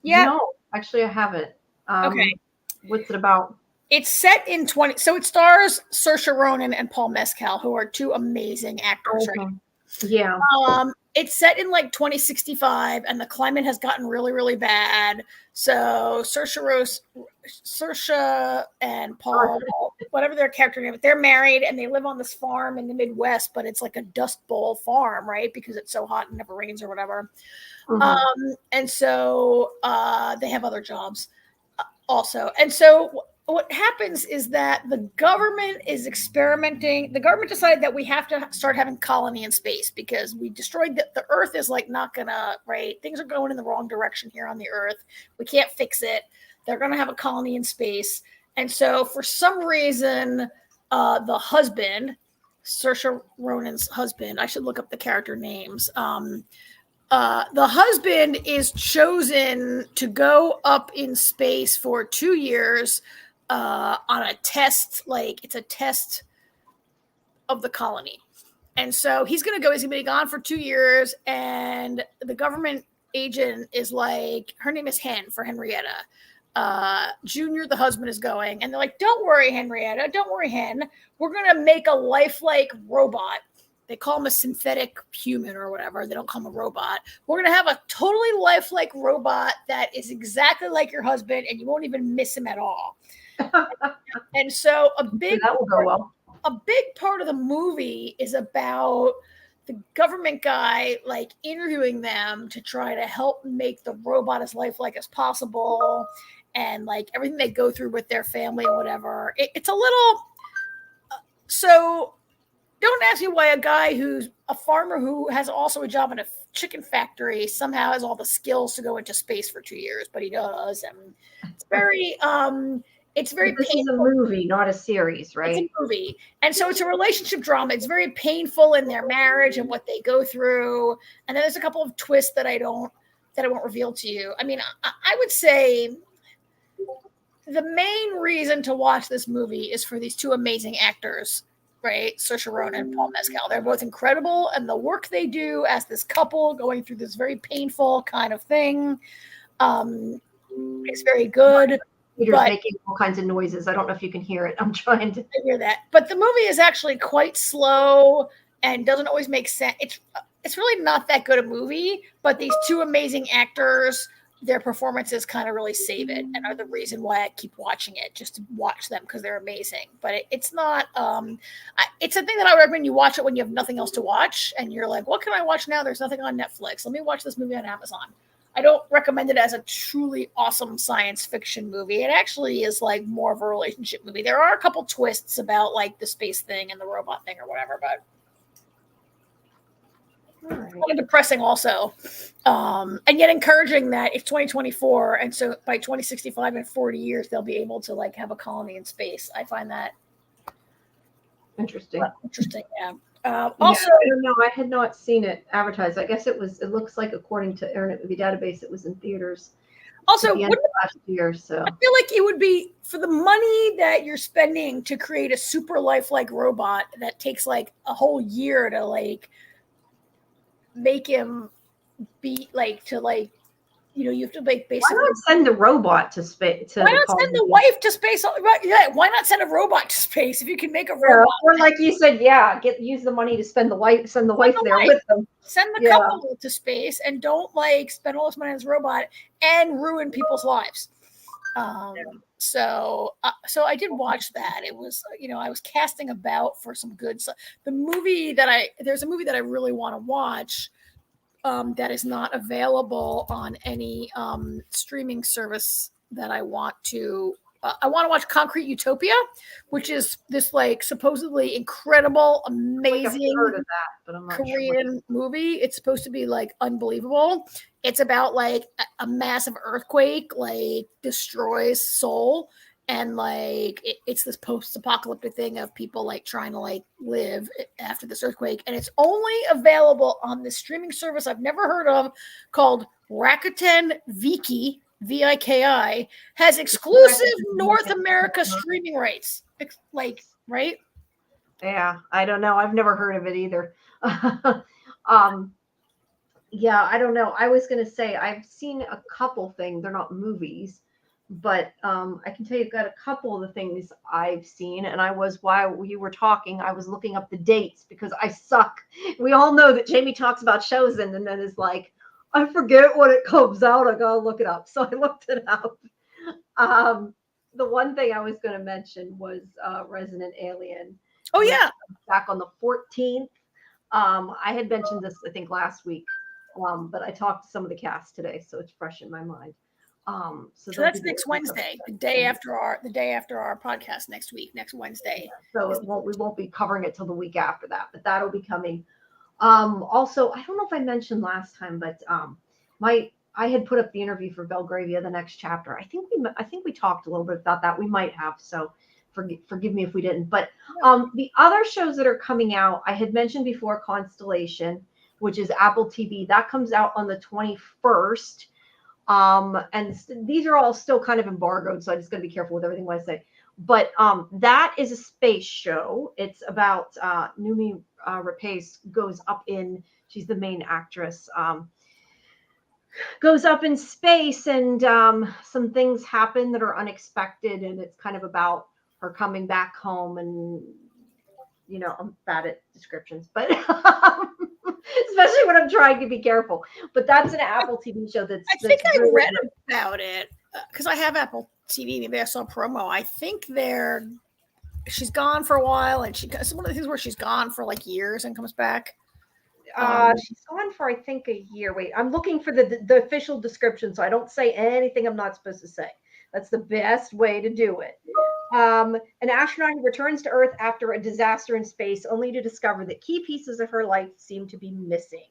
Yeah. No, actually, I haven't. Okay. What's it about? It's set in 20. So it stars Saoirse Ronan and Paul Mescal, who are 2 amazing actors. Okay. Right? Yeah. It's set in like 2065, and the climate has gotten really, really bad. So Saoirse and Paul, whatever their character name, they're married and they live on this farm in the Midwest, but it's like a Dust Bowl farm, right? Because it's so hot and never rains or whatever. And so they have other jobs also. And so what happens is that the government is experimenting. The government decided that we have to start having colony in space because we destroyed the Earth is like not gonna, right? Things are going in the wrong direction here on the Earth. We can't fix it. They're gonna have a colony in space. And so for some reason, the husband, Saoirse Ronan's husband, I should look up the character names. The husband is chosen to go up in space for 2 years on a test, like it's a test of the colony. And so he's going to be gone for 2 years. And the government agent is like, her name is Henrietta. Junior, the husband, is going. And they're like, don't worry, Henrietta. Don't worry, Hen. We're going to make a lifelike robot. They call him a synthetic human or whatever. They don't call him a robot. We're going to have a totally lifelike robot that is exactly like your husband, and you won't even miss him at all. And so a big part of the movie is about the government guy like interviewing them to try to help make the robot as lifelike as possible, and like everything they go through with their family and whatever. It's a little so. Don't ask me why a guy who's a farmer who has also a job in a chicken factory somehow has all the skills to go into space for 2 years, but he does. And it's very This is a movie, not a series, right? It's a movie. And so it's a relationship drama. It's very painful in their marriage and what they go through. And then there's a couple of twists that I won't reveal to you. I mean, I would say the main reason to watch this movie is for these two amazing actors, right? Saoirse Ronan and Paul Mescal. They're both incredible, and the work they do as this couple going through this very painful kind of thing is very good. Peter's making all kinds of noises. I don't know if you can hear it. I'm trying to hear that. But the movie is actually quite slow and doesn't always make sense. It's really not that good a movie, but these two amazing actors, their performances kind of really save it and are the reason why I keep watching it, just to watch them because they're amazing. But it's not, it's a thing that I recommend you watch it when you have nothing else to watch and you're like, what can I watch now? There's nothing on Netflix. Let me watch this movie on Amazon. I don't recommend it as a truly awesome science fiction movie. It actually is like more of a relationship movie. There are a couple twists about like the space thing and the robot thing or whatever, but kind of depressing also, and yet encouraging that it's 2024, and so by 2065 and 40 years they'll be able to like have a colony in space. I find that interesting. Yeah. Also, I don't know. I had not seen it advertised. I guess it looks like, according to Internet Movie Database, it was in theaters. Also, last year, so I feel like it would be, for the money that you're spending to create a super lifelike robot that takes like a whole year to like make him be like, to like, you know, you have to like basically. Why not send the robot to space? Why not send the wife to space? Yeah, why not send a robot to space if you can make a robot? Or like you said, use the money to send the wife there with them. Send the couple to space and don't like spend all this money on this robot and ruin people's lives. So I did watch that. It was, you know, I was casting about for some good stuff. There's a movie that I really want to watch that is not available on any streaming service that I want to. I want to watch Concrete Utopia, which is this like supposedly incredible, amazing Korean movie. It's supposed to be like unbelievable. It's about like a massive earthquake like destroys Seoul, and like it's this post-apocalyptic thing of people like trying to like live after this earthquake, and it's only available on this streaming service I've never heard of called Rakuten Viki. VIKI has exclusive North America streaming rights. Like, right? Yeah, I don't know. I've never heard of it either. Yeah, I don't know. I was going to say I've seen a couple things. They're not movies, but I can tell you I've got a couple of the things I've seen. And while you were talking, I was looking up the dates because I suck we all know that Jamie talks about shows and then is like, I forget when it comes out. I gotta look it up. So I looked it up. The one thing I was going to mention was Resident Alien. Oh yeah, Back on the 14th. I had mentioned this, I think, last week, but I talked to some of the cast today, so it's fresh in my mind. So that's next Wednesday, the day after our podcast next week, next Wednesday. So we won't be covering it till the week after that, but that'll be coming. Also, I don't know if I mentioned last time, but I had put up the interview for Belgravia, the next chapter. I think we talked a little bit about that. We might have, so forgive me if we didn't. But the other shows that are coming out, I had mentioned before, Constellation, which is Apple TV. That comes out on the 21st. And these are all still kind of embargoed, so I just got to be careful with everything what I say. But that is a space show. It's about Noomi Rapace goes up in, she's the main actress, goes up in space, and some things happen that are unexpected, and it's kind of about her coming back home. And I'm bad at descriptions, but especially when I'm trying to be careful. But that's an Apple TV show. I think I read about it because I have Apple TV. Maybe I saw a promo. I think she's gone for a while, and it's one of the things where she's gone for like years and comes back. She's gone for, I think, a year. Wait, I'm looking for the official description, so I don't say anything I'm not supposed to say. That's the best way to do it. An astronaut who returns to Earth after a disaster in space, only to discover that key pieces of her life seem to be missing.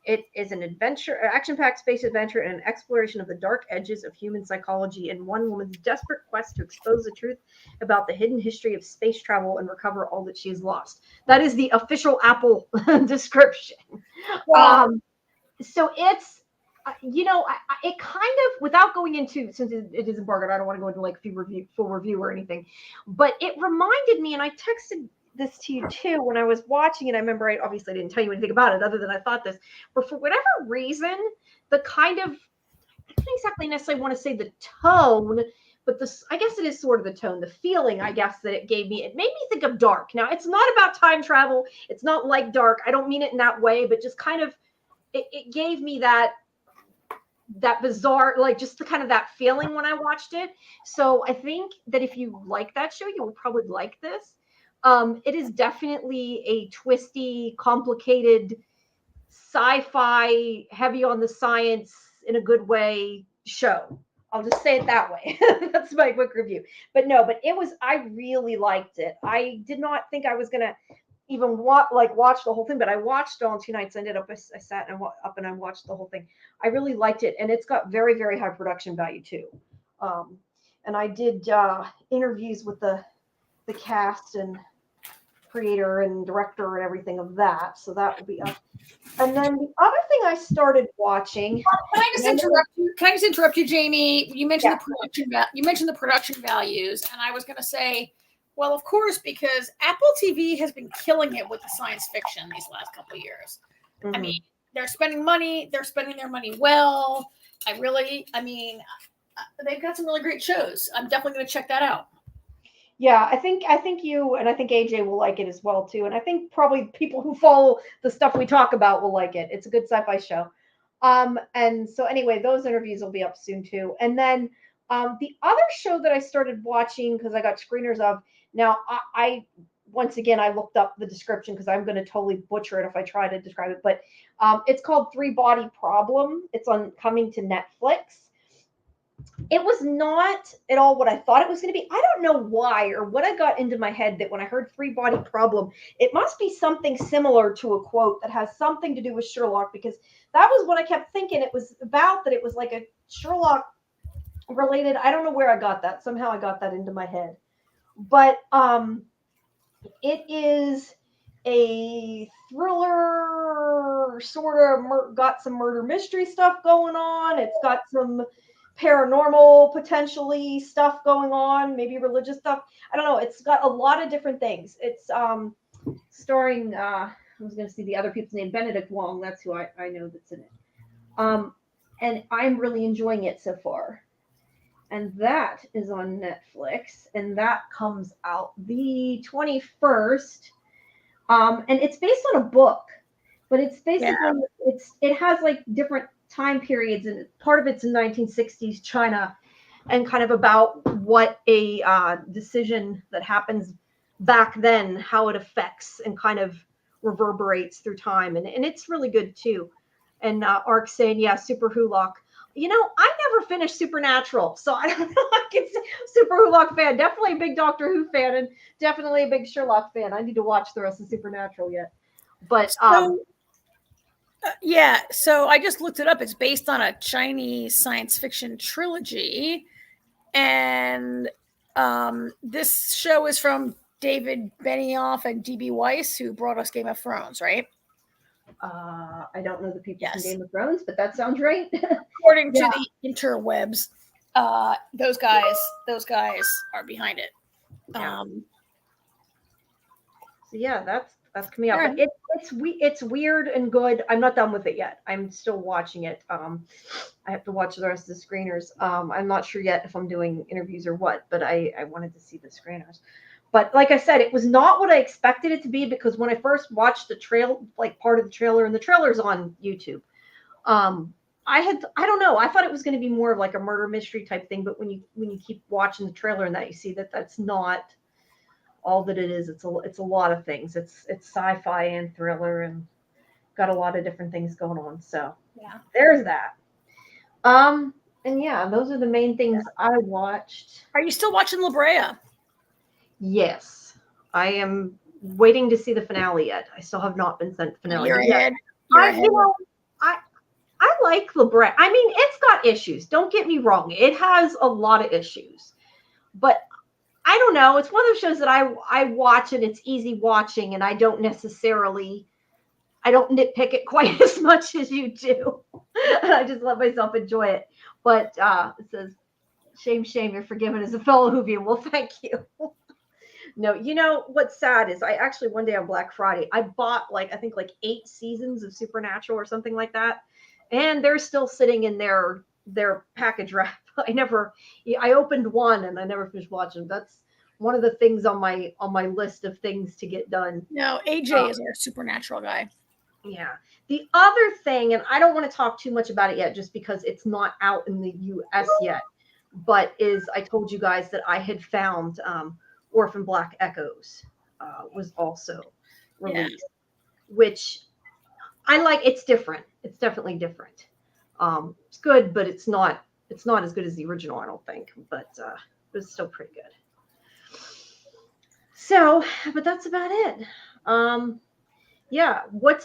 It is an action-packed space adventure and an exploration of the dark edges of human psychology and one woman's desperate quest to expose the truth about the hidden history of space travel and recover all that she has lost. That is the official Apple description. Wow. So it's, it kind of, without going into, since it is embargoed, I don't want to go into like full review or anything, but it reminded me, and I texted this to you too when I was watching it. I remember I obviously didn't tell you anything about it other than I thought this, but for whatever reason, the kind of, I don't exactly necessarily want to say the tone, but I guess it is sort of the tone, the feeling, I guess, that it gave me. It made me think of Dark. Now, it's not about time travel. It's not like Dark. I don't mean it in that way, but just kind of, it gave me that bizarre, like just the kind of that feeling when I watched it. So I think that if you like that show, you will probably like this. It is definitely a twisty, complicated, sci-fi, heavy on the science in a good way show. I'll just say it that way. That's my quick review. But I really liked it. I did not think I was going to even watch the whole thing, but I watched it on 2 nights. I sat and I watched the whole thing. I really liked it. And it's got very, very high production value too. And I did interviews with the cast and creator and director and everything of that. So that will be up. And then the other thing I started watching. Can I just interrupt you, Jamie? You mentioned the production. You mentioned the production values, and I was going to say, well, of course, because Apple TV has been killing it with the science fiction these last couple of years. Mm-hmm. I mean, they're spending money. They're spending their money well. They've got some really great shows. I'm definitely going to check that out. Yeah, I think you and I think AJ will like it as well too. And I think probably people who follow the stuff we talk about will like it. It's a good sci-fi show. And so anyway, those interviews will be up soon too. And then the other show that I started watching because I got screeners of. Now I once again I looked up the description because I'm going to totally butcher it if I try to describe it. But it's called 3 Body Problem. It's coming to Netflix. It was not at all what I thought it was going to be. I don't know why or what I got into my head that when I heard 3 Body Problem, it must be something similar to a quote that has something to do with Sherlock, because that was what I kept thinking it was about, that it was like a Sherlock related. I don't know where I got that. Somehow I got that into my head. But it is a thriller, sort of got some murder mystery stuff going on. It's got some paranormal potentially stuff going on, maybe religious stuff. I don't know. It's got a lot of different things. It's starring I was going to see the other people's name, Benedict Wong. That's who I know that's in it. And I'm really enjoying it so far. And that is on Netflix, and that comes out the 21st. And it's based on a book. But it's basically it has like different time periods, and part of it's in 1960s China, and kind of about what a decision that happens back then, how it affects and kind of reverberates through time, and it's really good too. And Ark saying, yeah, Super Hulock. You know, I never finished Supernatural, so I don't know. I can say Super Hulock fan, definitely a big Doctor Who fan, and definitely a big Sherlock fan. I need to watch the rest of Supernatural yet, but yeah, so I just looked it up. It's based on a Chinese science fiction trilogy, and this show is from David Benioff and D.B. Weiss, who brought us Game of Thrones, right? I don't know the people from Game of Thrones, but that sounds right. According to the interwebs, those guys are behind it. Yeah. So yeah, that's coming out. But it's weird and good. I'm not done with it yet. I'm still watching it. I have to watch the rest of the screeners. I'm not sure yet if I'm doing interviews or what, but I wanted to see the screeners. But like I said, it was not what I expected it to be, because when I first watched the part of the trailer, and the trailer's on YouTube, I don't know, I thought it was going to be more of like a murder mystery type thing. But when you keep watching the trailer and that, you see that that's not all that it is. It's a lot of things. It's sci-fi and thriller, and got a lot of different things going on. So yeah, there's that. And yeah, those are the main things I watched. Are you still watching La Brea? Yes, I am waiting to see the finale yet. I still have not been sent the finale. You're yet. ahead. I like La Brea. I mean, it's got issues. Don't get me wrong. It has a lot of issues, but I don't know. It's one of those shows that I watch, and it's easy watching, and I don't nitpick it quite as much as you do. And I just let myself enjoy it. But it says, shame, you're forgiven as a fellow Whovian. Well, thank you. No, you know what's sad is I actually one day on Black Friday, I bought I think 8 seasons of Supernatural or something like that. And they're still sitting in their package wrap. I opened one and I never finished watching. That's one of the things on my list of things to get done. No, AJ is our Supernatural guy. Yeah. The other thing, and I don't want to talk too much about it yet, just because it's not out in the US yet, but I told you guys that I had found Orphan Black Echoes was also released, which I like. It's different. It's definitely different. It's good, but it's not as good as the original, I don't think, but it was still pretty good. So, but that's about it. Yeah. What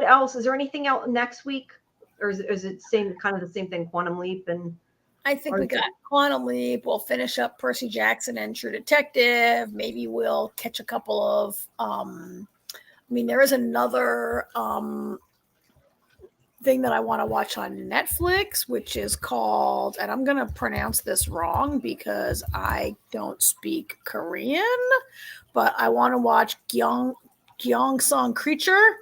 else? Is there anything else next week, or is it kind of the same thing? Quantum Leap, and I think we got Quantum Leap. We'll finish up Percy Jackson and True Detective. Maybe we'll catch a couple of. There is another thing that I want to watch on Netflix, which is called, and I'm going to pronounce this wrong because I don't speak Korean, but I want to watch Gyeongsang Creature.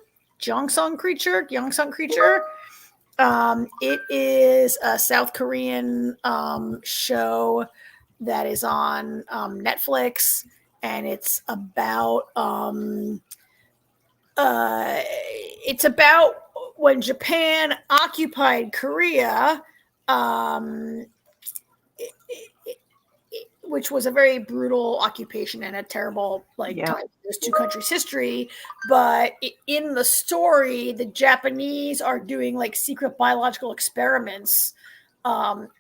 It is a South Korean show that is on Netflix, and it's about when Japan occupied Korea, which was a very brutal occupation and a terrible time in those two countries' history. But in the story, the Japanese are doing secret biological experiments on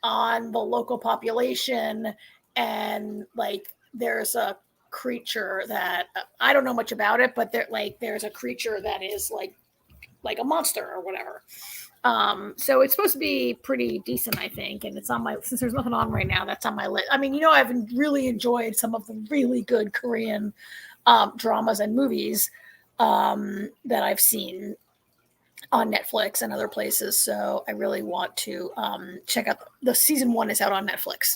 the local population, and there's a creature that I don't know much about it, but there's a creature that is like a monster or whatever. So it's supposed to be pretty decent, I think. And it's on since there's nothing on right now, that's on my list. I've really enjoyed some of the really good Korean dramas and movies that I've seen on Netflix and other places. So I really want to check out the season 1 is out on Netflix.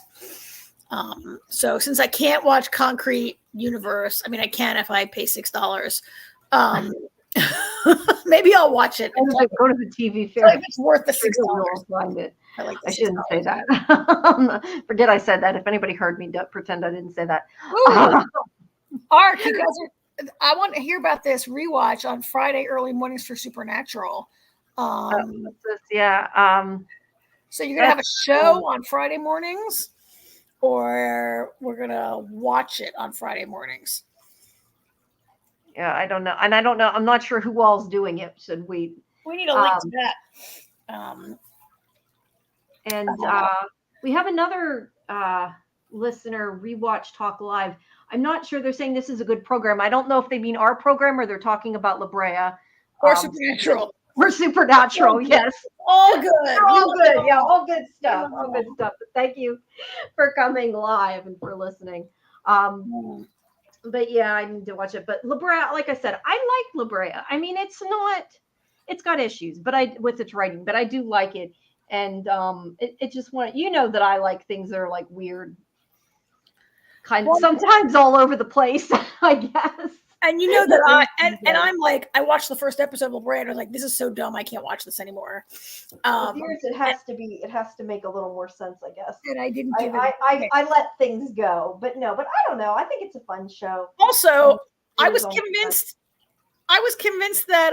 So since I can't watch Concrete Universe, I can if I pay $6. Maybe I'll watch it. And go to the TV fair. If it's worth the $6. Find it. I shouldn't say that. Forget I said that. If anybody heard me, pretend I didn't say that. Ark, you guys I want to hear about this rewatch on Friday early mornings for Supernatural. Yeah. So you're gonna have a show on Friday mornings, or we're gonna watch it on Friday mornings? Yeah, I don't know, and I don't know. I'm not sure who all's doing it. Should we? We need a link to that. We have another listener, Rewatch Talk Live. I'm not sure they're saying this is a good program. I don't know if they mean our program or they're talking about La Brea. Or Supernatural. Or Supernatural, yes. All good. All good. Yeah, all good stuff. All good stuff. But thank you for coming live and for listening. But yeah, I need to watch it. But La Brea, like I said, I like La Brea. I mean, it's got issues, but with its writing, but I do like it. And it just that I like things that are like weird, kind of sometimes all over the place, I guess. And you know that I'm like, I watched the first episode of La Brea and I was like, this is so dumb, I can't watch this anymore. It has to make a little more sense, I guess. And I didn't I let things go. But I don't know. I think it's a fun show. Also, I was convinced that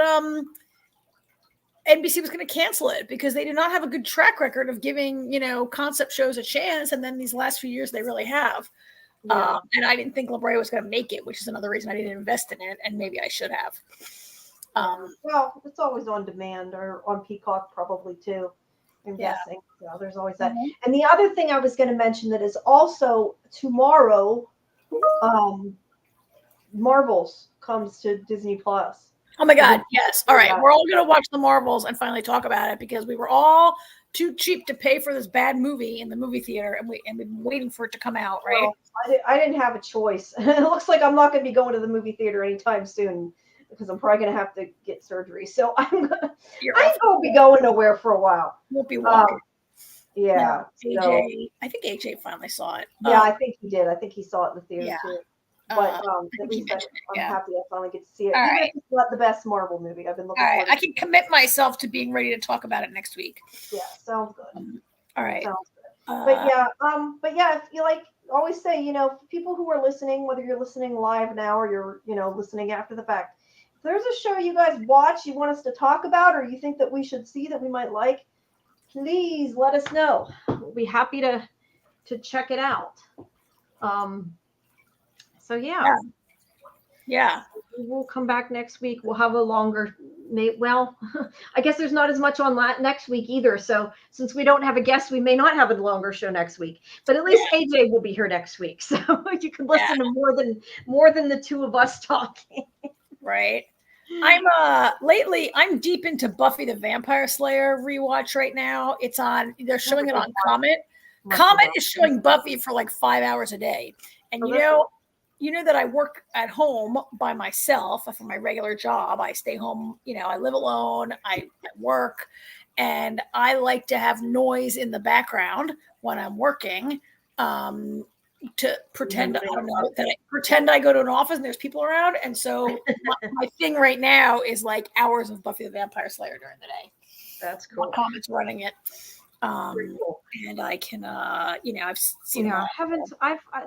NBC was going to cancel it because they did not have a good track record of giving, concept shows a chance. And then these last few years, they really have. Yeah. And I didn't think La Brea was going to make it, which is another reason I didn't invest in it. And maybe I should have. Well, it's always on demand or on Peacock probably too. I'm guessing. Yeah, there's always that. Mm-hmm. And the other thing I was going to mention that is also tomorrow, Marvels comes to Disney Plus. Oh my God, yes. All right. We're all going to watch the Marvels and finally talk about it because we were all too cheap to pay for this bad movie in the movie theater and we've been waiting for it to come out, right? Well, I didn't have a choice. It looks like I'm not going to be going to the movie theater anytime soon because I'm probably going to have to get surgery. So I won't be going nowhere for a while. Won't be walking. Yeah. No, I think AJ finally saw it. Yeah, I think he did. I think he saw it in the theater too. But at least I'm happy I finally get to see it. Even if it's not the best Marvel movie. I've been looking forward to it. I can commit myself to being ready to talk about it next week. Yeah, sounds good. All right. Sounds good. But yeah, if you always say, people who are listening, whether you're listening live now or you're, listening after the fact, if there's a show you guys watch, you want us to talk about, or you think that we should see that we might like, please let us know. We'll be happy to check it out. So yeah, we'll come back next week. We'll have a longer. Well, I guess there's not as much on next week either. So since we don't have a guest, we may not have a longer show next week. But at least AJ will be here next week, so you can listen to more than the two of us talking. Right. I'm deep into Buffy the Vampire Slayer rewatch right now. It's on. They're showing it on Comet. Comet is showing Buffy for like 5 hours a day, and you know that I work at home by myself for my regular job. I stay home, I live alone, I work, and I like to have noise in the background when I'm working to pretend, pretend I go to an office and there's people around. And so my thing right now is like hours of Buffy the Vampire Slayer during the day. That's cool. Comet's running it. And I can, I've seen.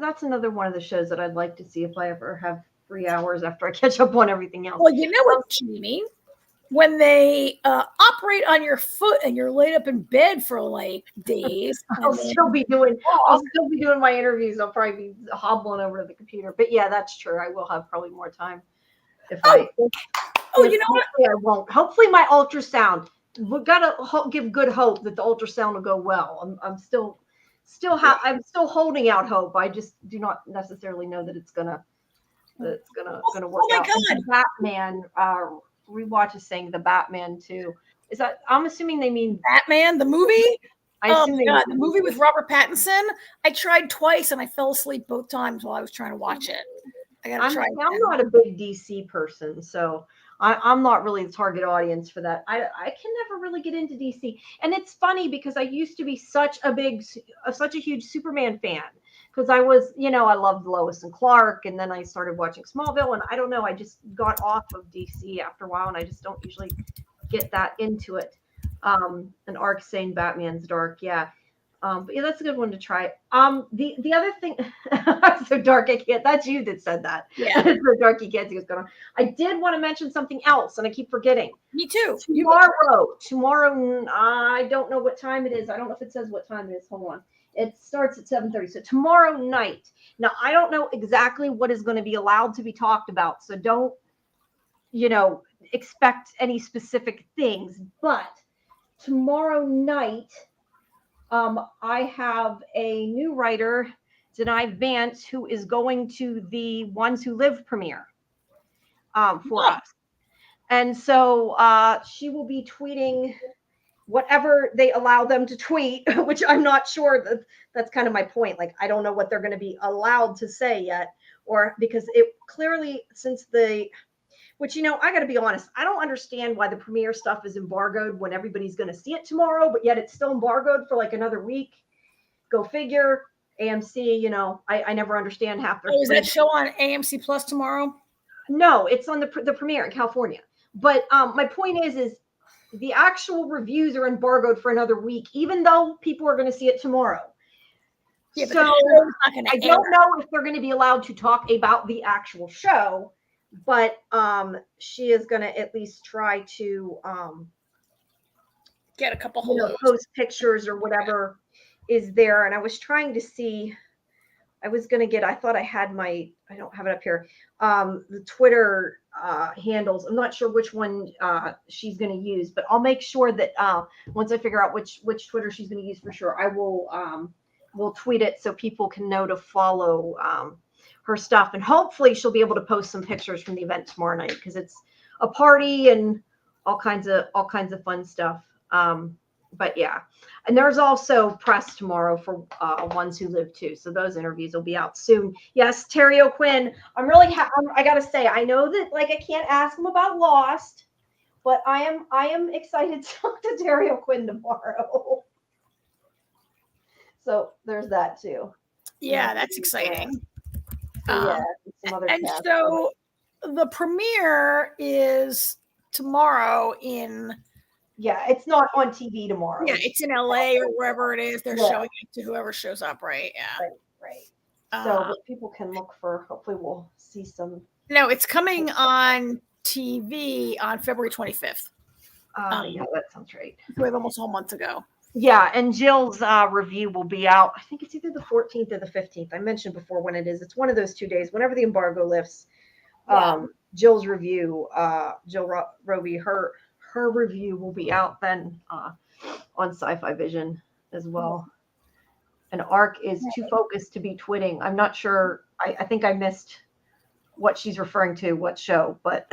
That's another one of the shows that I'd like to see if I ever have 3 hours after I catch up on everything else. Well, you know what, Jamie? When they operate on your foot and you're laid up in bed for like days, I'll still be doing my interviews. I'll probably be hobbling over to the computer. But yeah, that's true. I will have probably more time if I. Oh, you know what? I won't. Hopefully, my ultrasound. We've got to give good hope that the ultrasound will go well. I'm still holding out hope. I just do not necessarily know that it's gonna work out. Oh my God. Batman rewatch is saying the Batman too. Is that? I'm assuming they mean Batman the movie. I assume the movie with Robert Pattinson. I tried twice and I fell asleep both times while I was trying to watch it. I gotta try. I'm not a big DC person, so. I'm not really the target audience for that. I can never really get into DC. And it's funny because I used to be such a huge Superman fan because I was, I loved Lois and Clark. And then I started watching Smallville and I don't know, I just got off of DC after a while and I just don't usually get that into it. And Arc saying Batman's dark. Yeah. But yeah, that's a good one to try. The other thing, so dark, I can't. That's you that said that. Yeah. So dark, you can't see what's going on. I did want to mention something else, and I keep forgetting. Me too. Tomorrow, I don't know what time it is. I don't know if it says what time it is. Hold on. It starts at 7:30. So tomorrow night. Now, I don't know exactly what is going to be allowed to be talked about. So don't, expect any specific things. But tomorrow night, I have a new writer, Denai Vance, who is going to the Ones Who Live premiere for us. And so she will be tweeting whatever they allow them to tweet, which I'm not sure. That's kind of my point. Like, I don't know what they're going to be allowed to say yet, or because it clearly, which, I got to be honest, I don't understand why the premiere stuff is embargoed when everybody's going to see it tomorrow, but yet it's still embargoed for like another week. Go figure. AMC, I never understand half their. Oh, is that show on AMC Plus tomorrow? No, it's on the premiere in California. But my point is the actual reviews are embargoed for another week, even though people are going to see it tomorrow. Yeah, so I don't know if they're going to be allowed to talk about the actual show, but she is going to at least try to get a couple post pictures or whatever is there. And I was trying to see. I thought I had I don't have it up here. The Twitter handles. I'm not sure which one she's going to use, but I'll make sure that once I figure out which Twitter she's going to use for sure, I will tweet it so people can know to follow her stuff. And hopefully she'll be able to post some pictures from the event tomorrow night, because it's a party and all kinds of fun stuff. But yeah, and there's also press tomorrow for Ones Who Live too. So those interviews will be out soon. Yes, Terry O'Quinn. I'm really I gotta say, I know that I can't ask him about Lost, but I am excited to talk to Terry O'Quinn tomorrow. So there's that too. Yeah, that's exciting. Yeah, some other and so the premiere is tomorrow in. Yeah, it's not on TV tomorrow. Yeah, it's in LA or wherever it is. They're showing it to whoever shows up, right? Yeah. Right. So people can look for, hopefully we'll see some. No, it's coming on TV on February 25th. Yeah, that sounds right. We have almost a whole month to go. Yeah, and Jill's review will be out. I think it's either the 14th or the 15th. I mentioned before when it is. It's one of those 2 days. Whenever the embargo lifts, Jill's review, Jill Roby, her review will be out then on SciFi Vision as well. And Arc is too focused to be twitting. I'm not sure. I think I missed what she's referring to, what show, but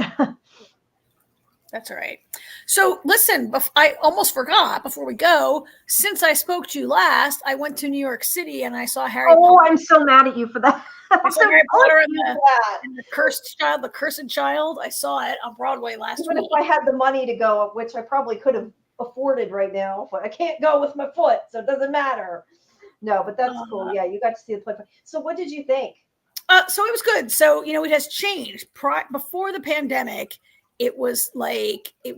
that's all right. So listen, I almost forgot before we go. Since I spoke to you last, I went to New York City and I saw Harry Potter. I'm so mad at you for that. I saw Harry Potter and the Cursed Child. I saw it on Broadway last week. Even if I had the money to go, which I probably could have afforded right now, but I can't go with my foot, so it doesn't matter. No, but that's cool. Yeah, you got to see the play. So what did you think? So it was good. So, it has changed. Before the pandemic, it was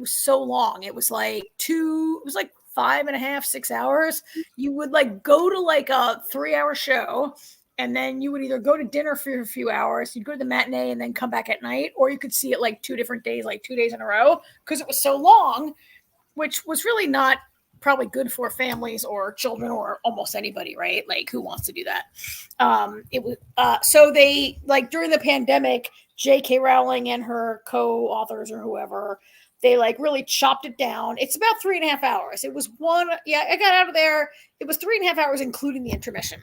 so long. It was like 5.5, 6 hours. You would go to a 3-hour show, and then you would either go to dinner for a few hours, you'd go to the matinee and then come back at night, or you could see it 2 different days, 2 days in a row, because it was so long, which was really not probably good for families or children or almost anybody, right? Who wants to do that? It was so they during the pandemic, J.K. Rowling and her co-authors or whoever, they really chopped it down. It's about 3.5 hours. It was I got out of there. It was 3.5 hours, including the intermission.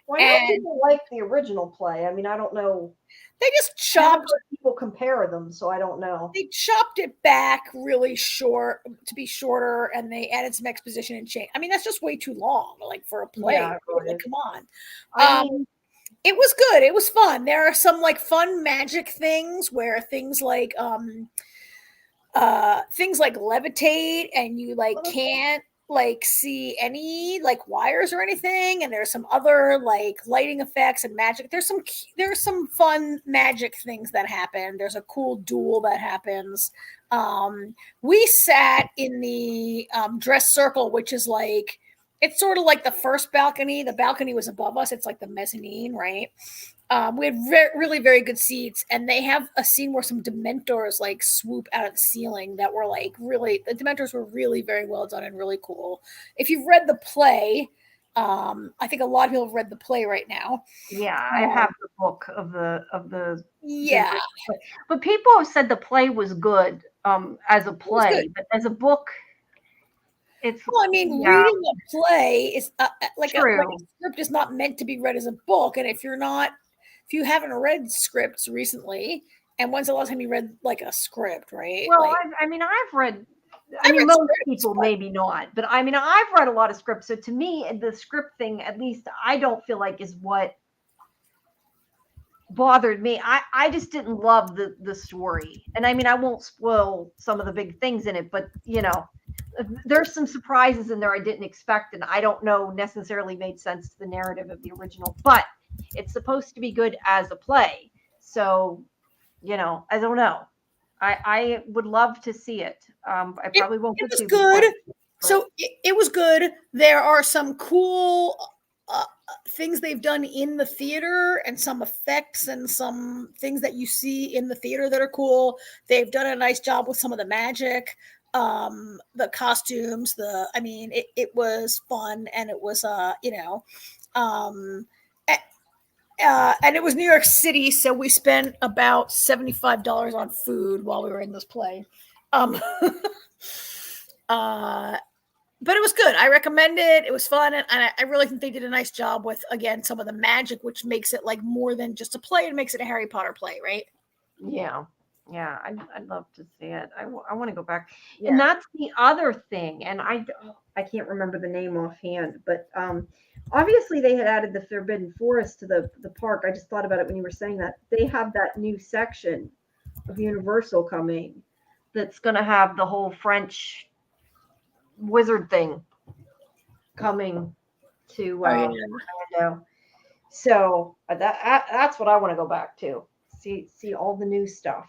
Why don't people like the original play? I mean, I don't know. They just chopped. People compare them, so I don't know. They chopped it back really short to be shorter, and they added some exposition and change. I mean, that's just way too long, for a play. Yeah, come on. It was good. It was fun. There are some fun magic things where things like levitate, and you can't see any wires or anything, and there's some other lighting effects and magic. There's some fun magic things that happen. There's a cool duel that happens. We sat in the dress circle, which is It's sort of like the first balcony. The balcony was above us. It's like the mezzanine, right? We had really very good seats, and they have a scene where some Dementors like swoop out of the ceiling that were like really. The Dementors were really very well done and really cool. If you've read the play, I think a lot of people have read the play right now. Yeah, I have the book of the Yeah, but people have said the play was good as a play, but as a book, it's well, I mean, reading a play is like a true. script is not meant to be read as a book, and if you haven't read scripts recently, and when's the last time you read like a script, right? Well, Like, I've read. I read Most scripts, people but maybe not, but I've read a lot of scripts. So to me, the script thing, at least, I don't feel like is what bothered me. I just didn't love the story, and I won't spoil some of the big things in it, but there's some surprises in there I didn't expect, and I don't know necessarily made sense to the narrative of the original, but it's supposed to be good as a play. So, I don't know. I would love to see it. I probably won't it get was to. good. But So it was good. There are some cool things they've done in the theater, and some effects and some things that you see in the theater that are cool. They've done a nice job with some of the magic, the costumes. It was fun, and it was um, and it was New York City, so we spent about $75 on food while we were in this play. Um, but it was good. I recommend it. It was fun, and I really think they did a nice job with, again, some of the magic, which makes it like more than just a play. It makes it a Harry Potter play, right? yeah, I'd love to see it. I want to go back, Yeah. and that's the other thing. And I can't remember the name offhand, but obviously they had added the Forbidden Forest to the park. I just thought about it when you were saying that. They have that new section of Universal coming that's going to have the whole French wizard thing coming to Orlando. So that's what I want to go back to. See all the new stuff.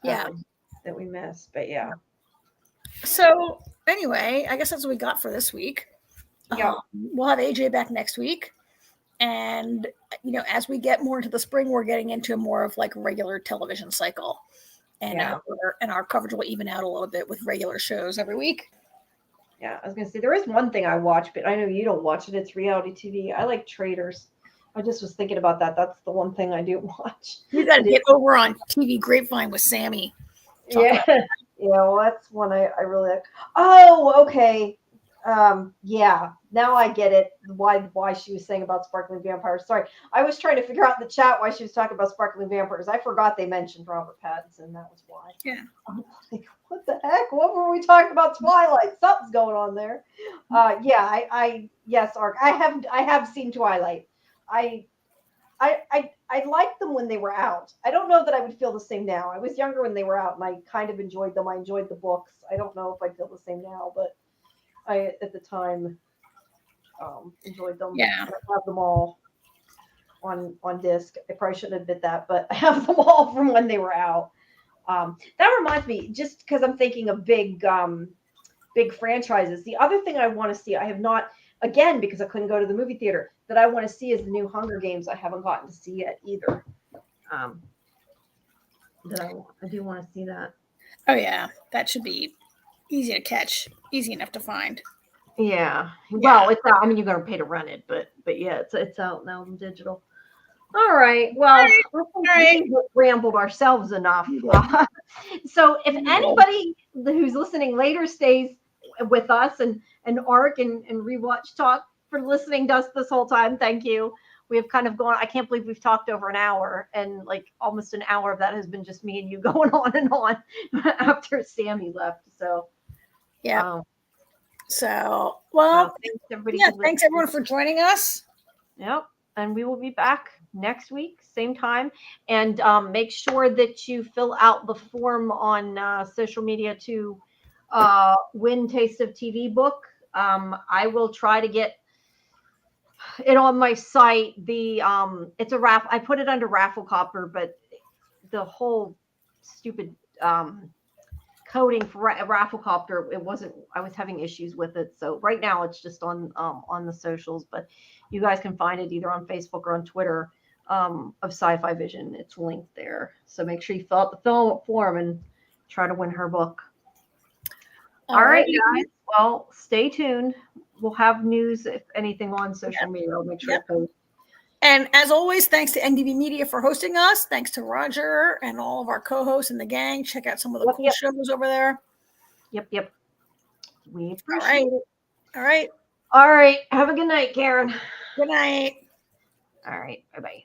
Yeah. That we missed, but yeah. So anyway, I guess that's what we got for this week. Yeah. We'll have AJ back next week, and as we get more into the spring, we're getting into more of like a regular television cycle, and our coverage will even out a little bit with regular shows every week. Yeah, I was gonna say there is one thing I watch, but I know you don't watch it. It's reality TV. I like Traders. I just was thinking about that. That's the one thing I do watch. You got to get over on TV Grapevine with Sammi. Yeah, well, that's one I really like. Oh, okay. Yeah, now I get it. Why she was saying about sparkling vampires. Sorry, I was trying to figure out in the chat why she was talking about sparkling vampires. I forgot they mentioned Robert Pattinson. That was why. Yeah. I'm like, what the heck? What were we talking about? Twilight? Something's going on there. Yes, Ark. I have seen Twilight. I liked them when they were out. I don't know that I would feel the same now. I was younger when they were out, and I kind of enjoyed them. I enjoyed the books. I don't know if I feel the same now, but I at the time enjoyed them. Yeah, I have them all on disc. I probably shouldn't admit that, but I have them all from when they were out. That reminds me, just because I'm thinking of big franchises. The other thing I want to see, I have not, again, because I couldn't go to the movie theater, that I want to see is the new Hunger Games. I haven't gotten to see yet either. That I do want to see that. Oh yeah, that should be easy to catch, easy enough to find. Yeah. Well, it's out. You're going to pay to rent it, but yeah, it's out now in digital. All right. Well, we rambled ourselves enough. So if anybody who's listening later stays with us and Ark and Rewatch Talk for listening to us this whole time, thank you. We have kind of gone, I can't believe we've talked over an hour, and like almost an hour of that has been just me and you going on and on after Sammi left. So yeah. Well, thanks everybody. Yeah, thanks everyone for joining us. Yep. And we will be back next week, same time. And make sure that you fill out the form on social media to win Taste of TV book. I will try to get it on my site. It's a raffle. I put it under Raffle Copper, but the whole stupid coding for Rafflecopter, it wasn't. I was having issues with it, so right now it's just on the socials. But you guys can find it either on Facebook or on Twitter of Sci-Fi Vision. It's linked there, so make sure you fill out the form and try to win her book. All right, guys. Well, stay tuned. We'll have news if anything on social media. I'll make sure to post. And as always, thanks to NDV Media for hosting us. Thanks to Roger and all of our co-hosts and the gang. Check out some of the cool shows over there. Yep. We appreciate it. All right. All right. Have a good night, Karen. Good night. All right. Bye-bye.